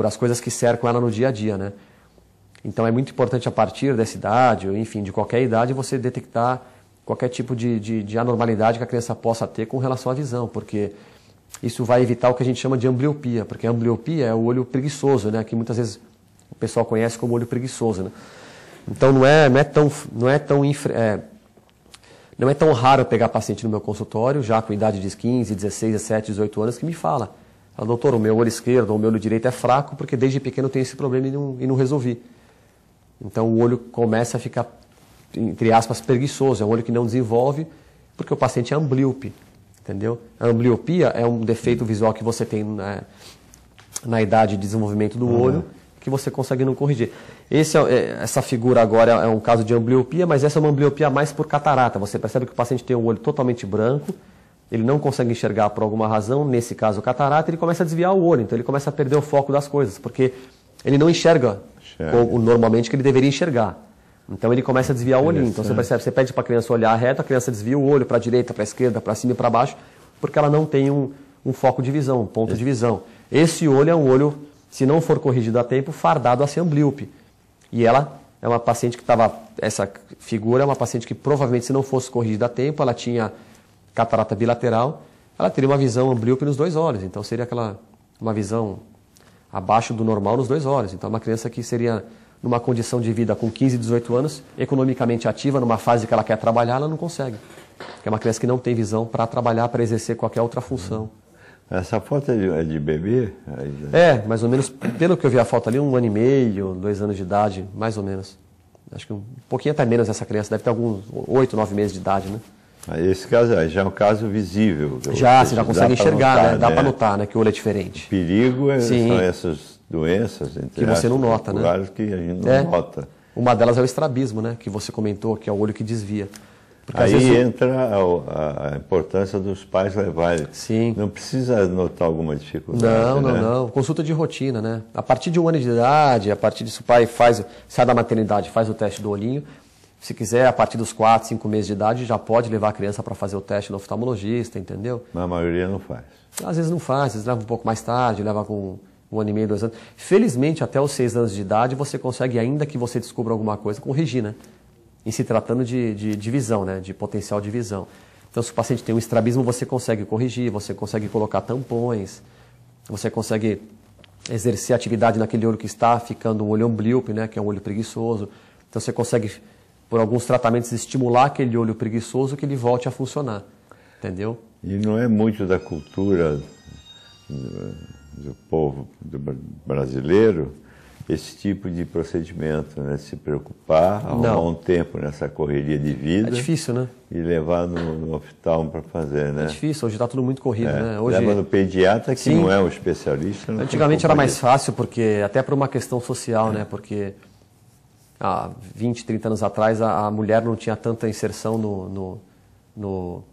as coisas que cercam ela no dia a dia, né? Então é muito importante a partir dessa idade, ou enfim, de qualquer idade, você detectar qualquer tipo de anormalidade que a criança possa ter com relação à visão, porque isso vai evitar o que a gente chama de ambliopia, porque a ambliopia é o olho preguiçoso, né? Que muitas vezes o pessoal conhece como olho preguiçoso, né? Então não é tão raro pegar paciente no meu consultório, já com idade de 15, 16, 17, 18 anos, que me fala, doutor, o meu olho esquerdo ou o meu olho direito é fraco, porque desde pequeno eu tenho esse problema e não resolvi. Então o olho começa a ficar, entre aspas, preguiçoso, é um olho que não desenvolve, porque o paciente é amblíope, entendeu? A ambliopia é um defeito visual que você tem na idade de desenvolvimento do olho, que você consegue não corrigir. Essa figura agora é um caso de ambliopia, mas essa é uma ambliopia mais por catarata. Você percebe que o paciente tem um olho totalmente branco, ele não consegue enxergar por alguma razão, nesse caso catarata, ele começa a desviar o olho, então ele começa a perder o foco das coisas, porque ele não enxerga normalmente que ele deveria enxergar. Então ele começa a desviar o olhinho. Então você percebe, você pede para a criança olhar reto, a criança desvia o olho para a direita, para a esquerda, para cima e para baixo, porque ela não tem um foco de visão, um ponto de visão. Esse olho é um olho, se não for corrigido a tempo, fardado a ser amblíope. E ela é uma paciente que essa figura é uma paciente que provavelmente, se não fosse corrigida a tempo, ela tinha catarata bilateral, ela teria uma visão amblíope nos 2 olhos. Então seria aquela uma visão abaixo do normal nos 2 olhos. Então, uma criança que seria numa condição de vida com 15, 18 anos, economicamente ativa, numa fase que ela quer trabalhar, ela não consegue. É uma criança que não tem visão para trabalhar, para exercer qualquer outra função. Essa foto é de bebê? Mais ou menos, pelo que eu vi a foto ali, 1 ano e meio, 2 anos de idade, mais ou menos. Acho que um pouquinho até menos essa criança, deve ter alguns 8, 9 meses de idade, né? Esse caso já é um caso visível. Você já consegue enxergar, notar, né? Dá para notar, né, que o olho é diferente. O perigo são essas doenças que você não nota, né? Que a gente não nota. Uma delas é o estrabismo, né? Que você comentou, que é o olho que desvia. Porque aí entra a importância dos pais levarem. Sim. Não precisa notar alguma dificuldade. Não. Consulta de rotina, né? A partir de 1 ano de idade, a partir disso o pai sai da maternidade, faz o teste do olhinho. Se quiser, a partir dos 4, 5 meses de idade, já pode levar a criança para fazer o teste no oftalmologista, entendeu? Mas a maioria não faz. Às vezes não faz, às vezes leva um pouco mais tarde, leva com 1 ano e meio, 2 anos. Felizmente, até os 6 anos de idade, você consegue, ainda que você descubra alguma coisa, corrigir, né? Em se tratando de visão, né? De potencial de visão. Então, se o paciente tem um estrabismo, você consegue corrigir, você consegue colocar tampões, você consegue exercer atividade naquele olho que está ficando um olho amblíope, né? Que é um olho preguiçoso. Então, você consegue, por alguns tratamentos, estimular aquele olho preguiçoso que ele volte a funcionar. Entendeu? E não é muito da cultura do povo brasileiro esse tipo de procedimento, né? Se preocupar, arrumar um tempo nessa correria de vida. É difícil, né? E levar no oftalmo para fazer, né? É difícil, hoje está tudo muito corrido, né? Hoje... Leva no pediatra, que não é um especialista. Antigamente era mais fácil, porque até por uma questão social, né? Porque há 20, 30 anos atrás a mulher não tinha tanta inserção no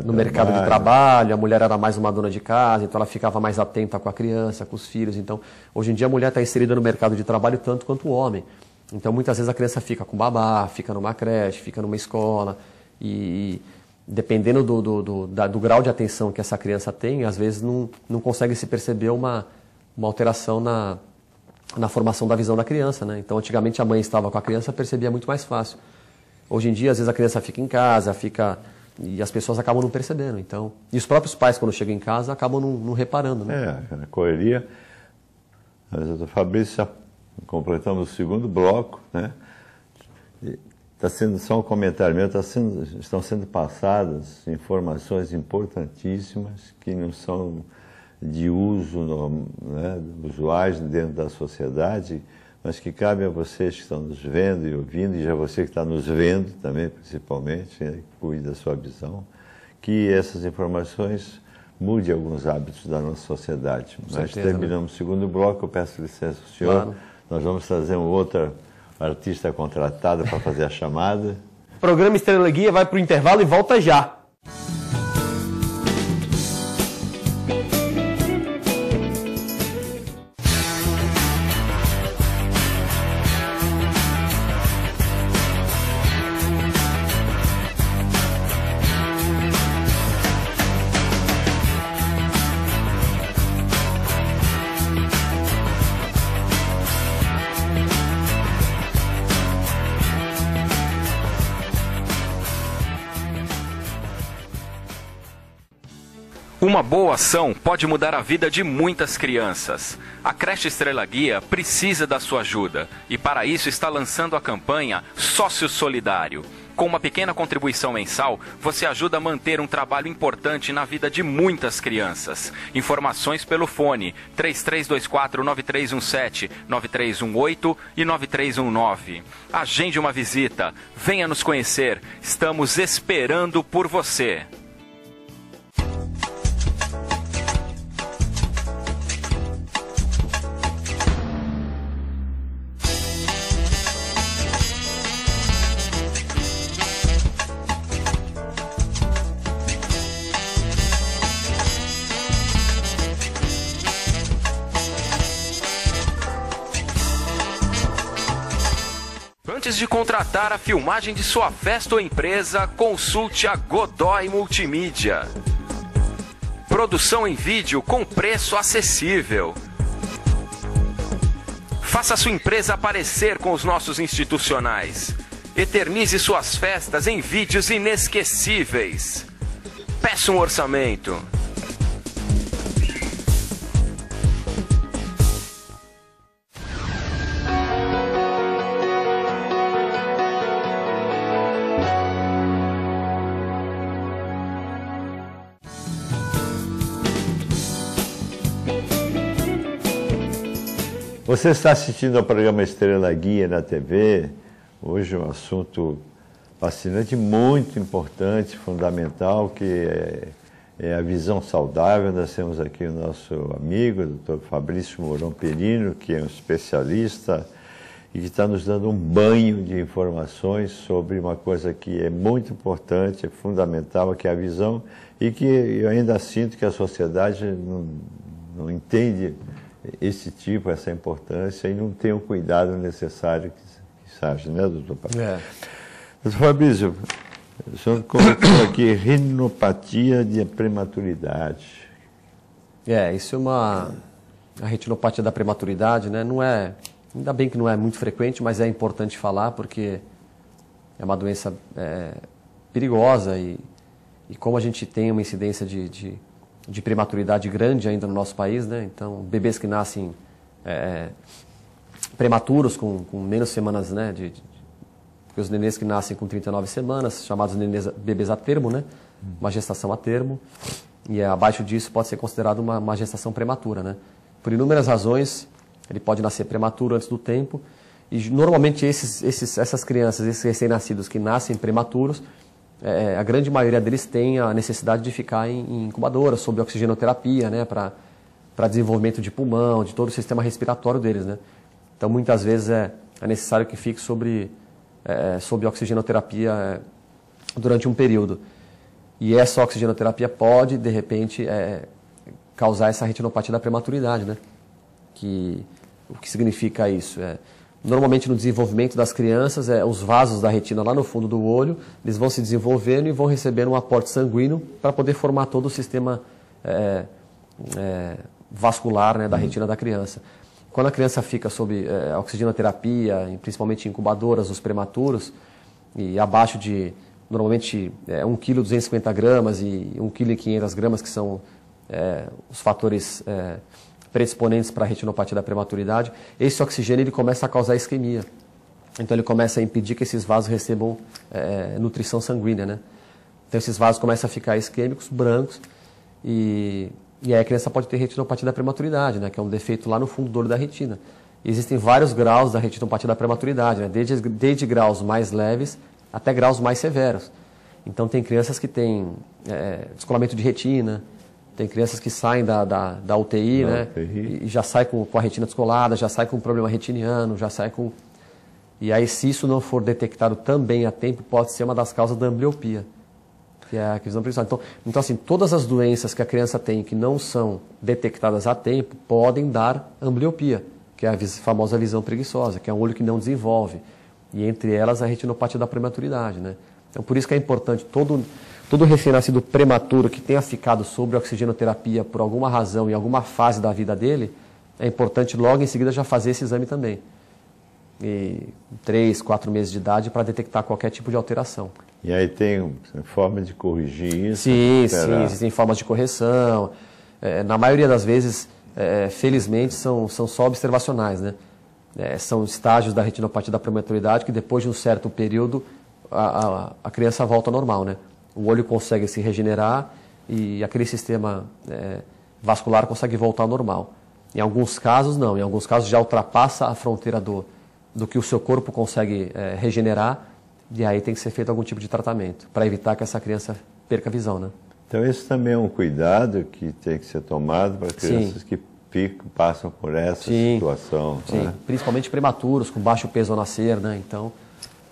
mercado de trabalho, a mulher era mais uma dona de casa, então ela ficava mais atenta com a criança, com os filhos. Então, hoje em dia a mulher está inserida no mercado de trabalho tanto quanto o homem. Então, muitas vezes a criança fica com babá, fica numa creche, fica numa escola e dependendo do grau de atenção que essa criança tem, às vezes não consegue se perceber uma alteração na formação da visão da criança, né? Então, antigamente a mãe estava com a criança, percebia muito mais fácil. Hoje em dia, às vezes a criança fica em casa, e as pessoas acabam não percebendo. Então, e os próprios pais, quando chegam em casa, acabam não reparando, né? A correria. Mas, doutor Fabrício, já completamos o 2º bloco, né? Está sendo só um comentário meu, estão sendo passadas informações importantíssimas que não são de uso, né, usuais dentro da sociedade, mas que cabe a vocês que estão nos vendo e ouvindo, e já você que está nos vendo também, principalmente, né, que cuide da sua visão, que essas informações mudem alguns hábitos da nossa sociedade. Nós terminamos o 2º bloco, eu peço licença ao senhor, claro. Nós vamos trazer um outro artista contratado para fazer a chamada. O programa Estrela Guia vai para o intervalo e volta já. Uma boa ação pode mudar a vida de muitas crianças. A creche Estrela Guia precisa da sua ajuda e para isso está lançando a campanha Sócio Solidário. Com uma pequena contribuição mensal, você ajuda a manter um trabalho importante na vida de muitas crianças. Informações pelo fone 3324-9317, 9318 e 9319. Agende uma visita, venha nos conhecer, estamos esperando por você. Antes de contratar a filmagem de sua festa ou empresa, consulte a Godoy Multimídia. Produção em vídeo com preço acessível. Faça sua empresa aparecer com os nossos institucionais. Eternize suas festas em vídeos inesquecíveis. Peça um orçamento. Você está assistindo ao programa Estrela Guia na TV. Hoje é um assunto fascinante, muito importante, fundamental, que é a visão saudável. Nós temos aqui o nosso amigo, o Dr. Fabrício Mourão Perino, que é um especialista e que está nos dando um banho de informações sobre uma coisa que é muito importante, é fundamental, que é a visão, e que eu ainda sinto que a sociedade não entende esse tipo, essa importância, e não tem o cuidado necessário que se acha, né, doutor Fabrício? Doutor Fabrício, o senhor colocou aqui retinopatia de prematuridade. Isso é a retinopatia da prematuridade, né? Não é, ainda bem que não é muito frequente, mas é importante falar porque é uma doença perigosa e como a gente tem uma incidência de prematuridade grande ainda no nosso país, né? Então, bebês que nascem prematuros, com menos semanas, né? Porque os nenês que nascem com 39 semanas, chamados bebês a termo, né? Uma gestação a termo, e abaixo disso pode ser considerado uma gestação prematura, né? Por inúmeras razões, ele pode nascer prematuro antes do tempo, e normalmente essas crianças, esses recém-nascidos que nascem prematuros, a grande maioria deles tem a necessidade de ficar em incubadora, sob oxigenoterapia, né, para desenvolvimento de pulmão, de todo o sistema respiratório deles, né. Então, muitas vezes é necessário que fique sob oxigenoterapia durante um período. E essa oxigenoterapia pode, de repente, causar essa retinopatia da prematuridade, né. O que significa isso? Normalmente no desenvolvimento das crianças, os vasos da retina lá no fundo do olho, eles vão se desenvolvendo e vão recebendo um aporte sanguíneo para poder formar todo o sistema vascular, né, da retina da criança. Quando a criança fica sob oxigenoterapia, principalmente em incubadoras, os prematuros, e abaixo de, normalmente, 1,250 kg e 1,500 kg, que são os fatores predisponentes para a retinopatia da prematuridade, esse oxigênio ele começa a causar isquemia. Então ele começa a impedir que esses vasos recebam nutrição sanguínea, né? Então esses vasos começam a ficar isquêmicos, brancos, e aí a criança pode ter retinopatia da prematuridade, né? Que é um defeito lá no fundo do olho da retina. E existem vários graus da retinopatia da prematuridade, né? Desde graus mais leves até graus mais severos. Então tem crianças que têm descolamento de retina, tem crianças que saem da UTI, né? E já saem com a retina descolada, já saem com problema retiniano, já saem com... E aí, se isso não for detectado também a tempo, pode ser uma das causas da ambliopia, que é a visão preguiçosa. Então, assim, todas as doenças que a criança tem que não são detectadas a tempo podem dar ambliopia, que é a famosa visão preguiçosa, que é um olho que não desenvolve. E entre elas, a retinopatia da prematuridade, né? Então, por isso que é importante todo recém-nascido prematuro que tenha ficado sob oxigenoterapia por alguma razão, em alguma fase da vida dele, é importante logo em seguida já fazer esse exame também. E 3, 4 meses de idade para detectar qualquer tipo de alteração. E aí tem forma de corrigir isso? Sim, existem formas de correção. Na maioria das vezes, felizmente, são só observacionais, né? São estágios da retinopatia da prematuridade que depois de um certo período a criança volta ao normal, né? O olho consegue se regenerar e aquele sistema vascular consegue voltar ao normal. Em alguns casos, não. Em alguns casos, já ultrapassa a fronteira do que o seu corpo consegue regenerar, e aí tem que ser feito algum tipo de tratamento para evitar que essa criança perca a visão, né? Então, esse também é um cuidado que tem que ser tomado para crianças que passam por essa situação. Sim, né? Principalmente prematuros, com baixo peso ao nascer, né? Então...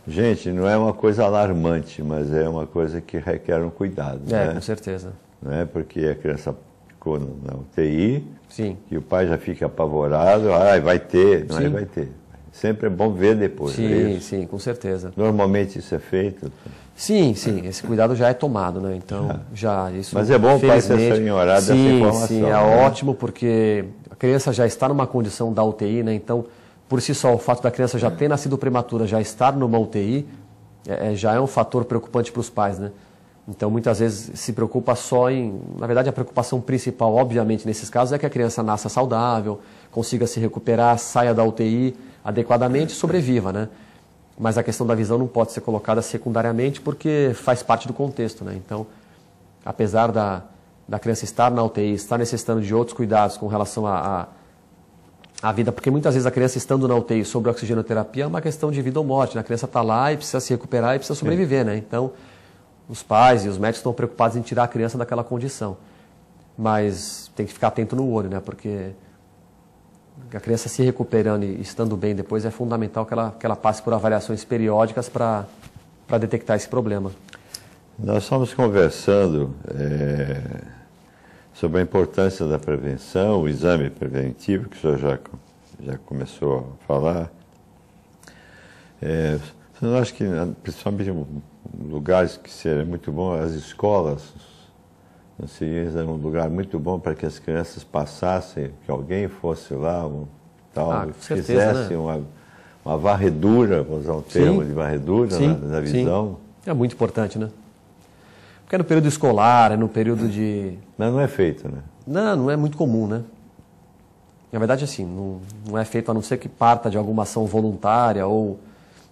Gente, não é uma coisa alarmante, mas é uma coisa que requer um cuidado. Né? Com certeza. Não é porque a criança ficou na UTI, sim, que o pai já fica apavorado, vai ter, não é, vai ter. Sempre é bom ver depois. Sim, com certeza. Normalmente isso é feito? Sim, esse cuidado já é tomado, né? Então, já isso... Mas é bom o pai ser senhorado dessa informação. Sim, ótimo, porque a criança já está numa condição da UTI, né? Então, por si só, o fato da criança já ter nascido prematura, já estar numa UTI, já é um fator preocupante para os pais, né? Então, muitas vezes se preocupa só em... Na verdade, a preocupação principal, obviamente, nesses casos, é que a criança nasça saudável, consiga se recuperar, saia da UTI adequadamente e sobreviva, né? Mas a questão da visão não pode ser colocada secundariamente porque faz parte do contexto, né? Então, apesar da criança estar na UTI, estar necessitando de outros cuidados com relação a a vida, porque muitas vezes a criança estando na UTI sobre oxigenoterapia é uma questão de vida ou morte, né? A criança está lá e precisa se recuperar e precisa sobreviver, né? Então, os pais e os médicos estão preocupados em tirar a criança daquela condição. Mas tem que ficar atento no olho, né? Porque a criança se recuperando e estando bem depois é fundamental que ela passe por avaliações periódicas para detectar esse problema. Nós estamos conversando sobre a importância da prevenção, o exame preventivo, que o senhor já começou a falar. Eu acho que, principalmente em lugares que seria muito bom, as escolas, seria um lugar muito bom para que as crianças passassem, que alguém fosse lá, fizesse, né? uma varredura, vou usar um termo de varredura na visão. Sim. É muito importante, né? Porque é no período escolar, é no período de... Mas não é feito, né? Não é muito comum, né? Na verdade, assim, não é feito a não ser que parta de alguma ação voluntária ou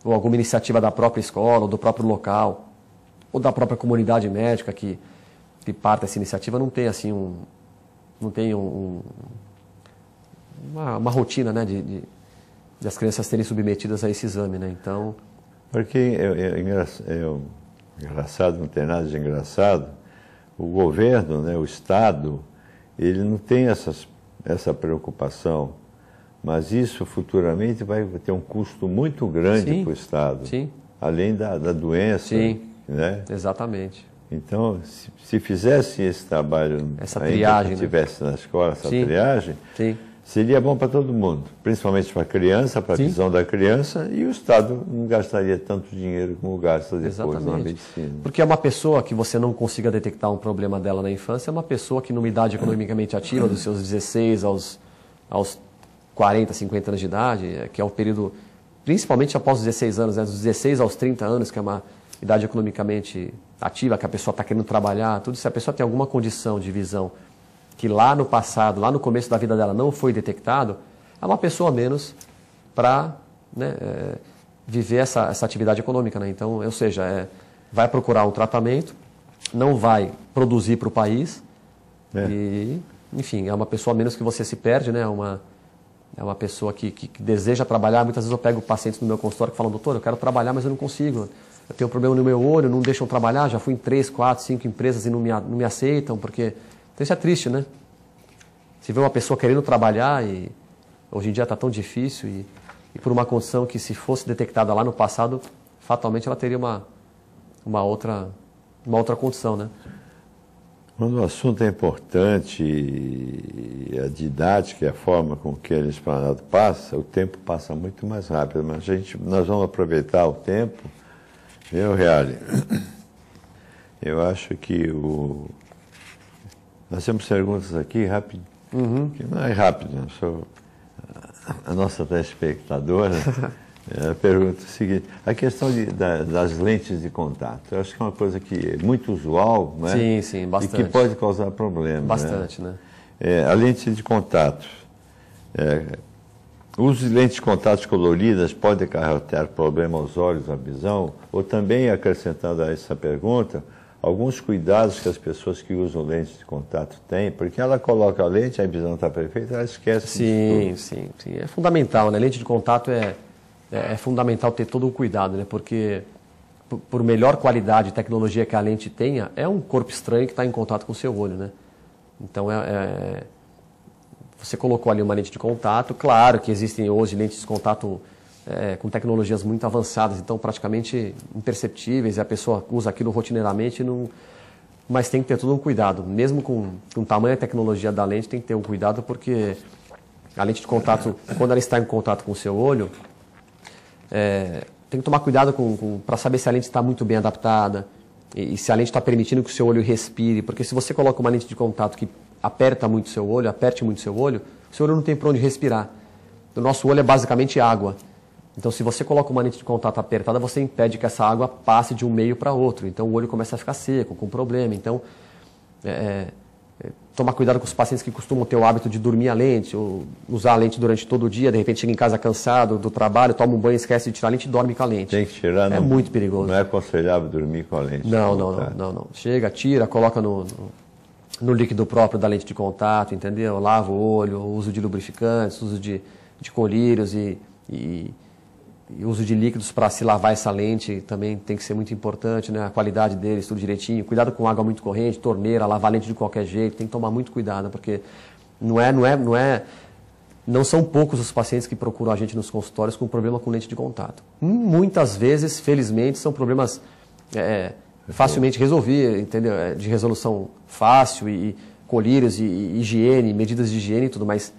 alguma iniciativa da própria escola, ou do próprio local, ou da própria comunidade médica que parta essa iniciativa. Não tem, assim, uma rotina, né, de as crianças serem submetidas a esse exame, né? Então... Porque engraçado, não tem nada de engraçado, o governo, né, o Estado, ele não tem essa preocupação, mas isso futuramente vai ter um custo muito grande para o Estado, além da doença. Né? Exatamente. Então, se fizesse esse trabalho, essa triagem, que tivesse na escola, essa triagem, Sim. seria bom para todo mundo, principalmente para a criança, para a visão da criança, e o Estado não gastaria tanto dinheiro como gasta depois na medicina. Porque é uma pessoa que você não consiga detectar um problema dela na infância, é uma pessoa que numa idade economicamente ativa, dos seus 16 aos 40, 50 anos de idade, que é o período, principalmente após os 16 anos, né, dos 16 aos 30 anos, que é uma idade economicamente ativa, que a pessoa está querendo trabalhar, tudo. Se a pessoa tem alguma condição de visão que lá no passado, lá no começo da vida dela não foi detectado, é uma pessoa menos para viver essa atividade econômica, né? Então, ou seja, vai procurar um tratamento, não vai produzir para o país e, enfim, é uma pessoa menos que você se perde, né? É uma pessoa que deseja trabalhar. Muitas vezes eu pego pacientes no meu consultório que falam: doutor, eu quero trabalhar, mas eu não consigo. Eu tenho um problema no meu olho, não deixam trabalhar, já fui em 3, 4, 5 empresas e não me aceitam, porque... Então isso é triste, né? Se vê uma pessoa querendo trabalhar e hoje em dia está tão difícil e por uma condição que, se fosse detectada lá no passado, fatalmente ela teria uma outra condição, né? Quando o assunto é importante e a didática e a forma com que ele explanado passa, o tempo passa muito mais rápido, mas nós vamos aproveitar o tempo. Reale, eu acho que nós temos perguntas aqui rápido, que não é rápido, não sou a nossa telespectadora. Pergunta o seguinte: a questão das lentes de contato, eu acho que é uma coisa que é muito usual, não é? Sim, bastante. E que pode causar problemas. Bastante, né? A lente de contato. O uso de lentes de contato coloridas pode acarretar problema aos olhos, à visão? Ou também, acrescentando a essa pergunta, alguns cuidados que as pessoas que usam lentes de contato têm, porque ela coloca a lente, a visão está perfeita, ela esquece Sim. É fundamental, né? Lente de contato é fundamental ter todo um cuidado, né? Porque por melhor qualidade e tecnologia que a lente tenha, é um corpo estranho que está em contato com o seu olho, né? Então, você colocou ali uma lente de contato. Claro que existem hoje lentes de contato com tecnologias muito avançadas, então praticamente imperceptíveis, e a pessoa usa aquilo rotineiramente, mas tem que ter todo um cuidado. Mesmo com o tamanho e tecnologia da lente, tem que ter um cuidado, porque a lente de contato, quando ela está em contato com o seu olho, tem que tomar cuidado para saber se a lente está muito bem adaptada e se a lente está permitindo que o seu olho respire, porque se você coloca uma lente de contato que aperte muito o seu olho, o seu olho não tem para onde respirar. O nosso olho é basicamente água. Então, se você coloca uma lente de contato apertada, você impede que essa água passe de um meio para outro. Então, o olho começa a ficar seco, com problema. Então, tomar cuidado com os pacientes que costumam ter o hábito de dormir a lente, ou usar a lente durante todo o dia, de repente chega em casa cansado do trabalho, toma um banho, esquece de tirar a lente e dorme com a lente. Tem que tirar, não, muito perigoso. Não é aconselhável dormir com a lente. Não. Chega, tira, coloca no no líquido próprio da lente de contato, entendeu? Lava o olho, uso de lubrificantes, uso de colírios e uso de líquidos para se lavar essa lente também tem que ser muito importante, né? A qualidade deles, tudo direitinho. Cuidado com água muito corrente, torneira, lavar a lente de qualquer jeito, tem que tomar muito cuidado, porque não são poucos os pacientes que procuram a gente nos consultórios com problema com lente de contato. Muitas vezes, felizmente, são problemas facilmente resolvidos, entendeu? De resolução fácil e colírios e higiene, medidas de higiene e tudo, mas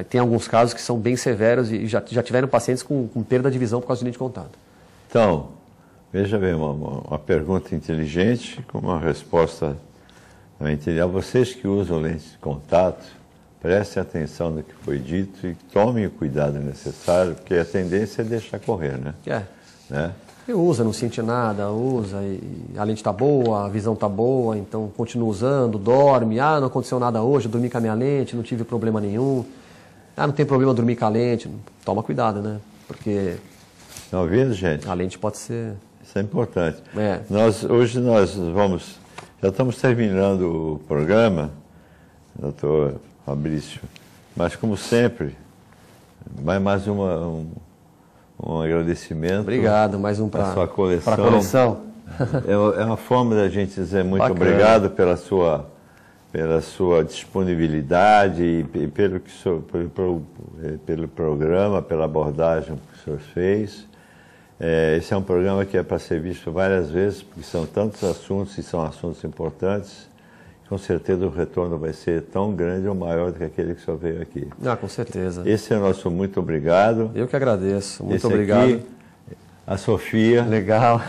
tem alguns casos que são bem severos e já tiveram pacientes com perda de visão por causa de lente de contato. Então, veja bem, uma pergunta inteligente com uma resposta inteligente. Vocês que usam lente de contato, prestem atenção no que foi dito e tomem o cuidado necessário, porque a tendência é deixar correr, né? Né? Usa, não sente nada, usa, e a lente está boa, a visão está boa, então continua usando, dorme, não aconteceu nada hoje, eu dormi com a minha lente, não tive problema nenhum, não tem problema dormir com a lente, toma cuidado, né? Porque estão ouvindo, gente? A lente pode ser... Isso é importante. Hoje já estamos terminando o programa, doutor Fabrício, mas como sempre, vai mais um agradecimento. Obrigado, mais um para a sua coleção. Para a coleção. É uma forma da gente dizer muito obrigado pela sua disponibilidade e pelo programa, pela abordagem que o senhor fez. Esse é um programa que é para ser visto várias vezes, porque são tantos assuntos e são assuntos importantes. Com certeza o retorno vai ser tão grande ou maior do que aquele que o senhor veio aqui. Com certeza. Esse é o nosso muito obrigado. Eu que agradeço. Muito Esse obrigado. Aqui, a Sofia. Legal.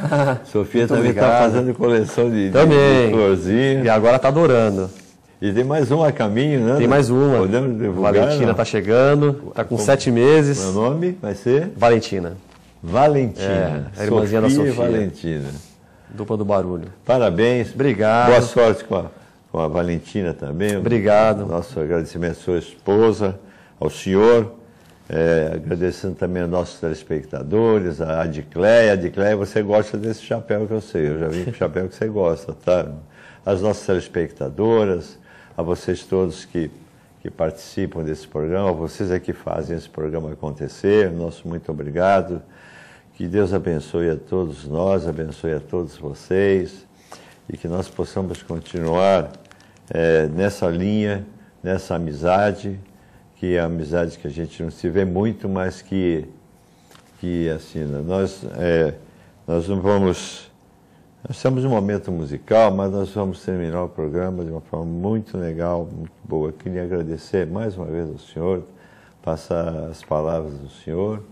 Sofia também está fazendo coleção de florzinha. E agora está adorando. E tem mais uma a caminho, né? Tem mais uma. Podemos divulgar? Valentina está chegando, está com 7 meses. Meu nome vai ser? Valentina. Valentina. A irmãzinha da Sofia. Valentina. Dupla do barulho. Parabéns. Obrigado. Boa sorte com a Valentina também. Obrigado. Nosso agradecimento à sua esposa, ao senhor. Agradecendo também aos nossos telespectadores, a Adicleia. Adicleia, você gosta desse chapéu que eu sei. Eu já vi que o chapéu que você gosta, tá? As nossas telespectadoras, a vocês todos que participam desse programa, a vocês é que fazem esse programa acontecer. Nosso muito obrigado. Que Deus abençoe a todos nós, abençoe a todos vocês e que nós possamos continuar nessa linha, nessa amizade, que é a amizade que a gente não se vê muito, mas que assim, nós não vamos... Nós estamos num momento musical, mas nós vamos terminar o programa de uma forma muito legal, muito boa. Eu queria agradecer mais uma vez ao senhor, passar as palavras do senhor,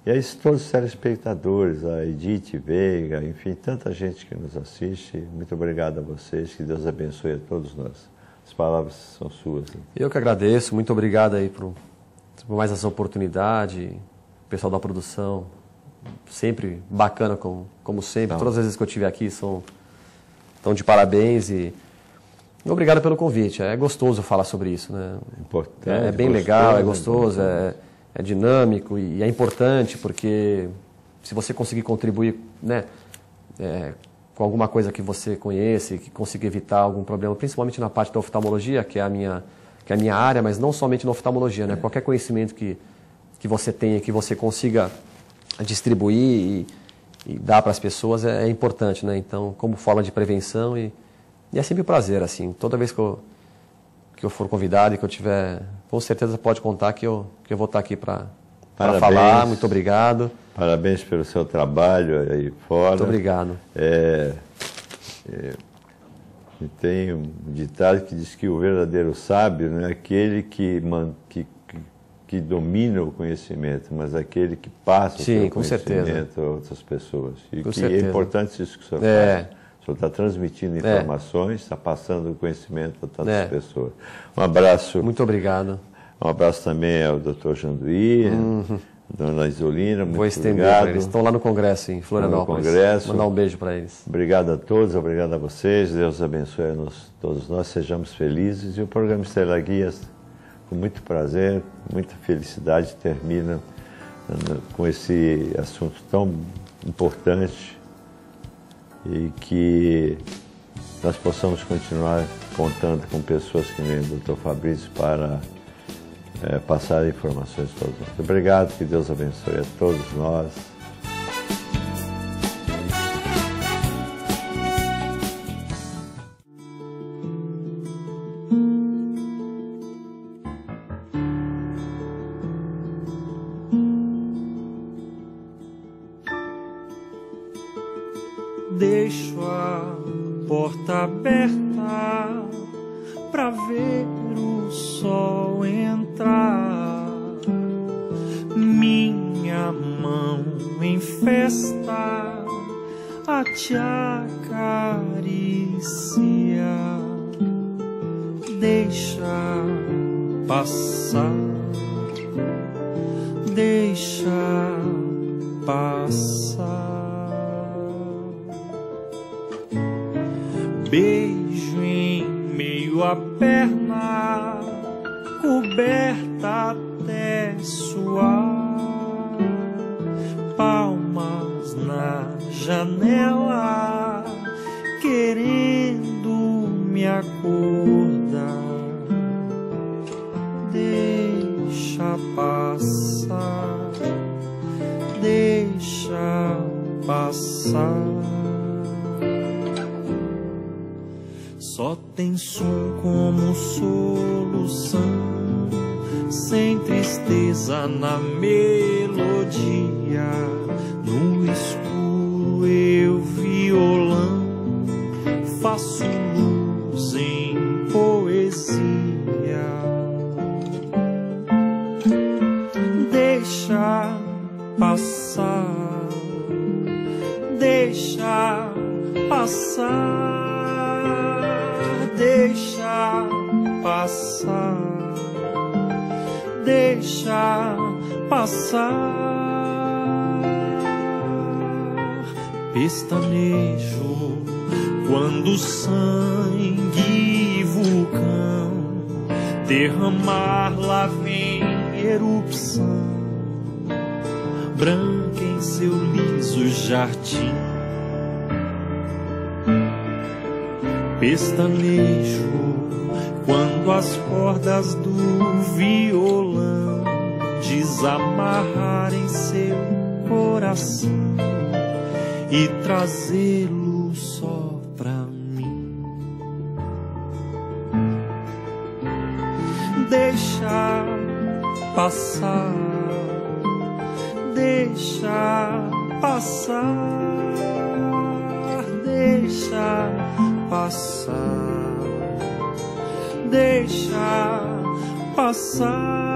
e a todos os telespectadores, a Edith Veiga, enfim, tanta gente que nos assiste. Muito obrigado a vocês, que Deus abençoe a todos nós. As palavras são suas. Eu que agradeço, muito obrigado aí por mais essa oportunidade, o pessoal da produção, sempre bacana como sempre. Todas as vezes que eu estive aqui estão de parabéns e obrigado pelo convite. É gostoso falar sobre isso, né? Importante, é bem legal, é gostoso, é dinâmico e é importante porque se você conseguir contribuir, né, com alguma coisa que você conhece, que consiga evitar algum problema, principalmente na parte da oftalmologia, que é a minha área, mas não somente na oftalmologia, né? Qualquer conhecimento que você tenha, que você consiga distribuir e dar para as pessoas é importante, né? Então, como forma de prevenção e é sempre um prazer, assim, toda vez que eu for convidado e que eu tiver, com certeza pode contar que eu vou estar aqui para falar. Muito obrigado. Parabéns pelo seu trabalho aí fora. Muito obrigado. Tem um ditado que diz que o verdadeiro sábio não é aquele que domina o conhecimento, mas aquele que passa o seu conhecimento a outras pessoas. E que é importante isso que o senhor faz. O senhor está transmitindo informações, está passando o conhecimento a tantas pessoas. Um abraço. Muito obrigado. Um abraço também ao Dr. Janduí, Dona Isolina, muito Vou estender obrigado. Para eles. Estão lá no Congresso, em Florianópolis. Mandar um beijo para eles. Obrigado a todos, obrigado a vocês. Deus abençoe todos nós, sejamos felizes. E o programa Estrela Guias, com muito prazer, muita felicidade, termina com esse assunto tão importante e que nós possamos continuar contando com pessoas que nem o Dr. Fabrício para passar informações para os outros. Obrigado, que Deus abençoe a todos nós. Deixo a porta aberta pra ver o sol entrar. Minha mão em festa a te acariciar. Deixa passar, deixa passar. Beijo em meio à perna, coberta até suar. Palmas na janela, querendo me acordar. Deixa passar, deixa passar. Só tem som como solução, sem tristeza na melodia. No escuro eu violão, faço luz em poesia. Deixa passar, deixa passar. Deixa passar, deixa passar. Pestanejo quando o sangue vulcão derramar, lá vem erupção branca em seu liso jardim. Pestanejo quando as cordas do violão desamarrarem seu coração e trazê-lo só pra mim. Deixa passar, deixa passar, deixa passar, deixa passar.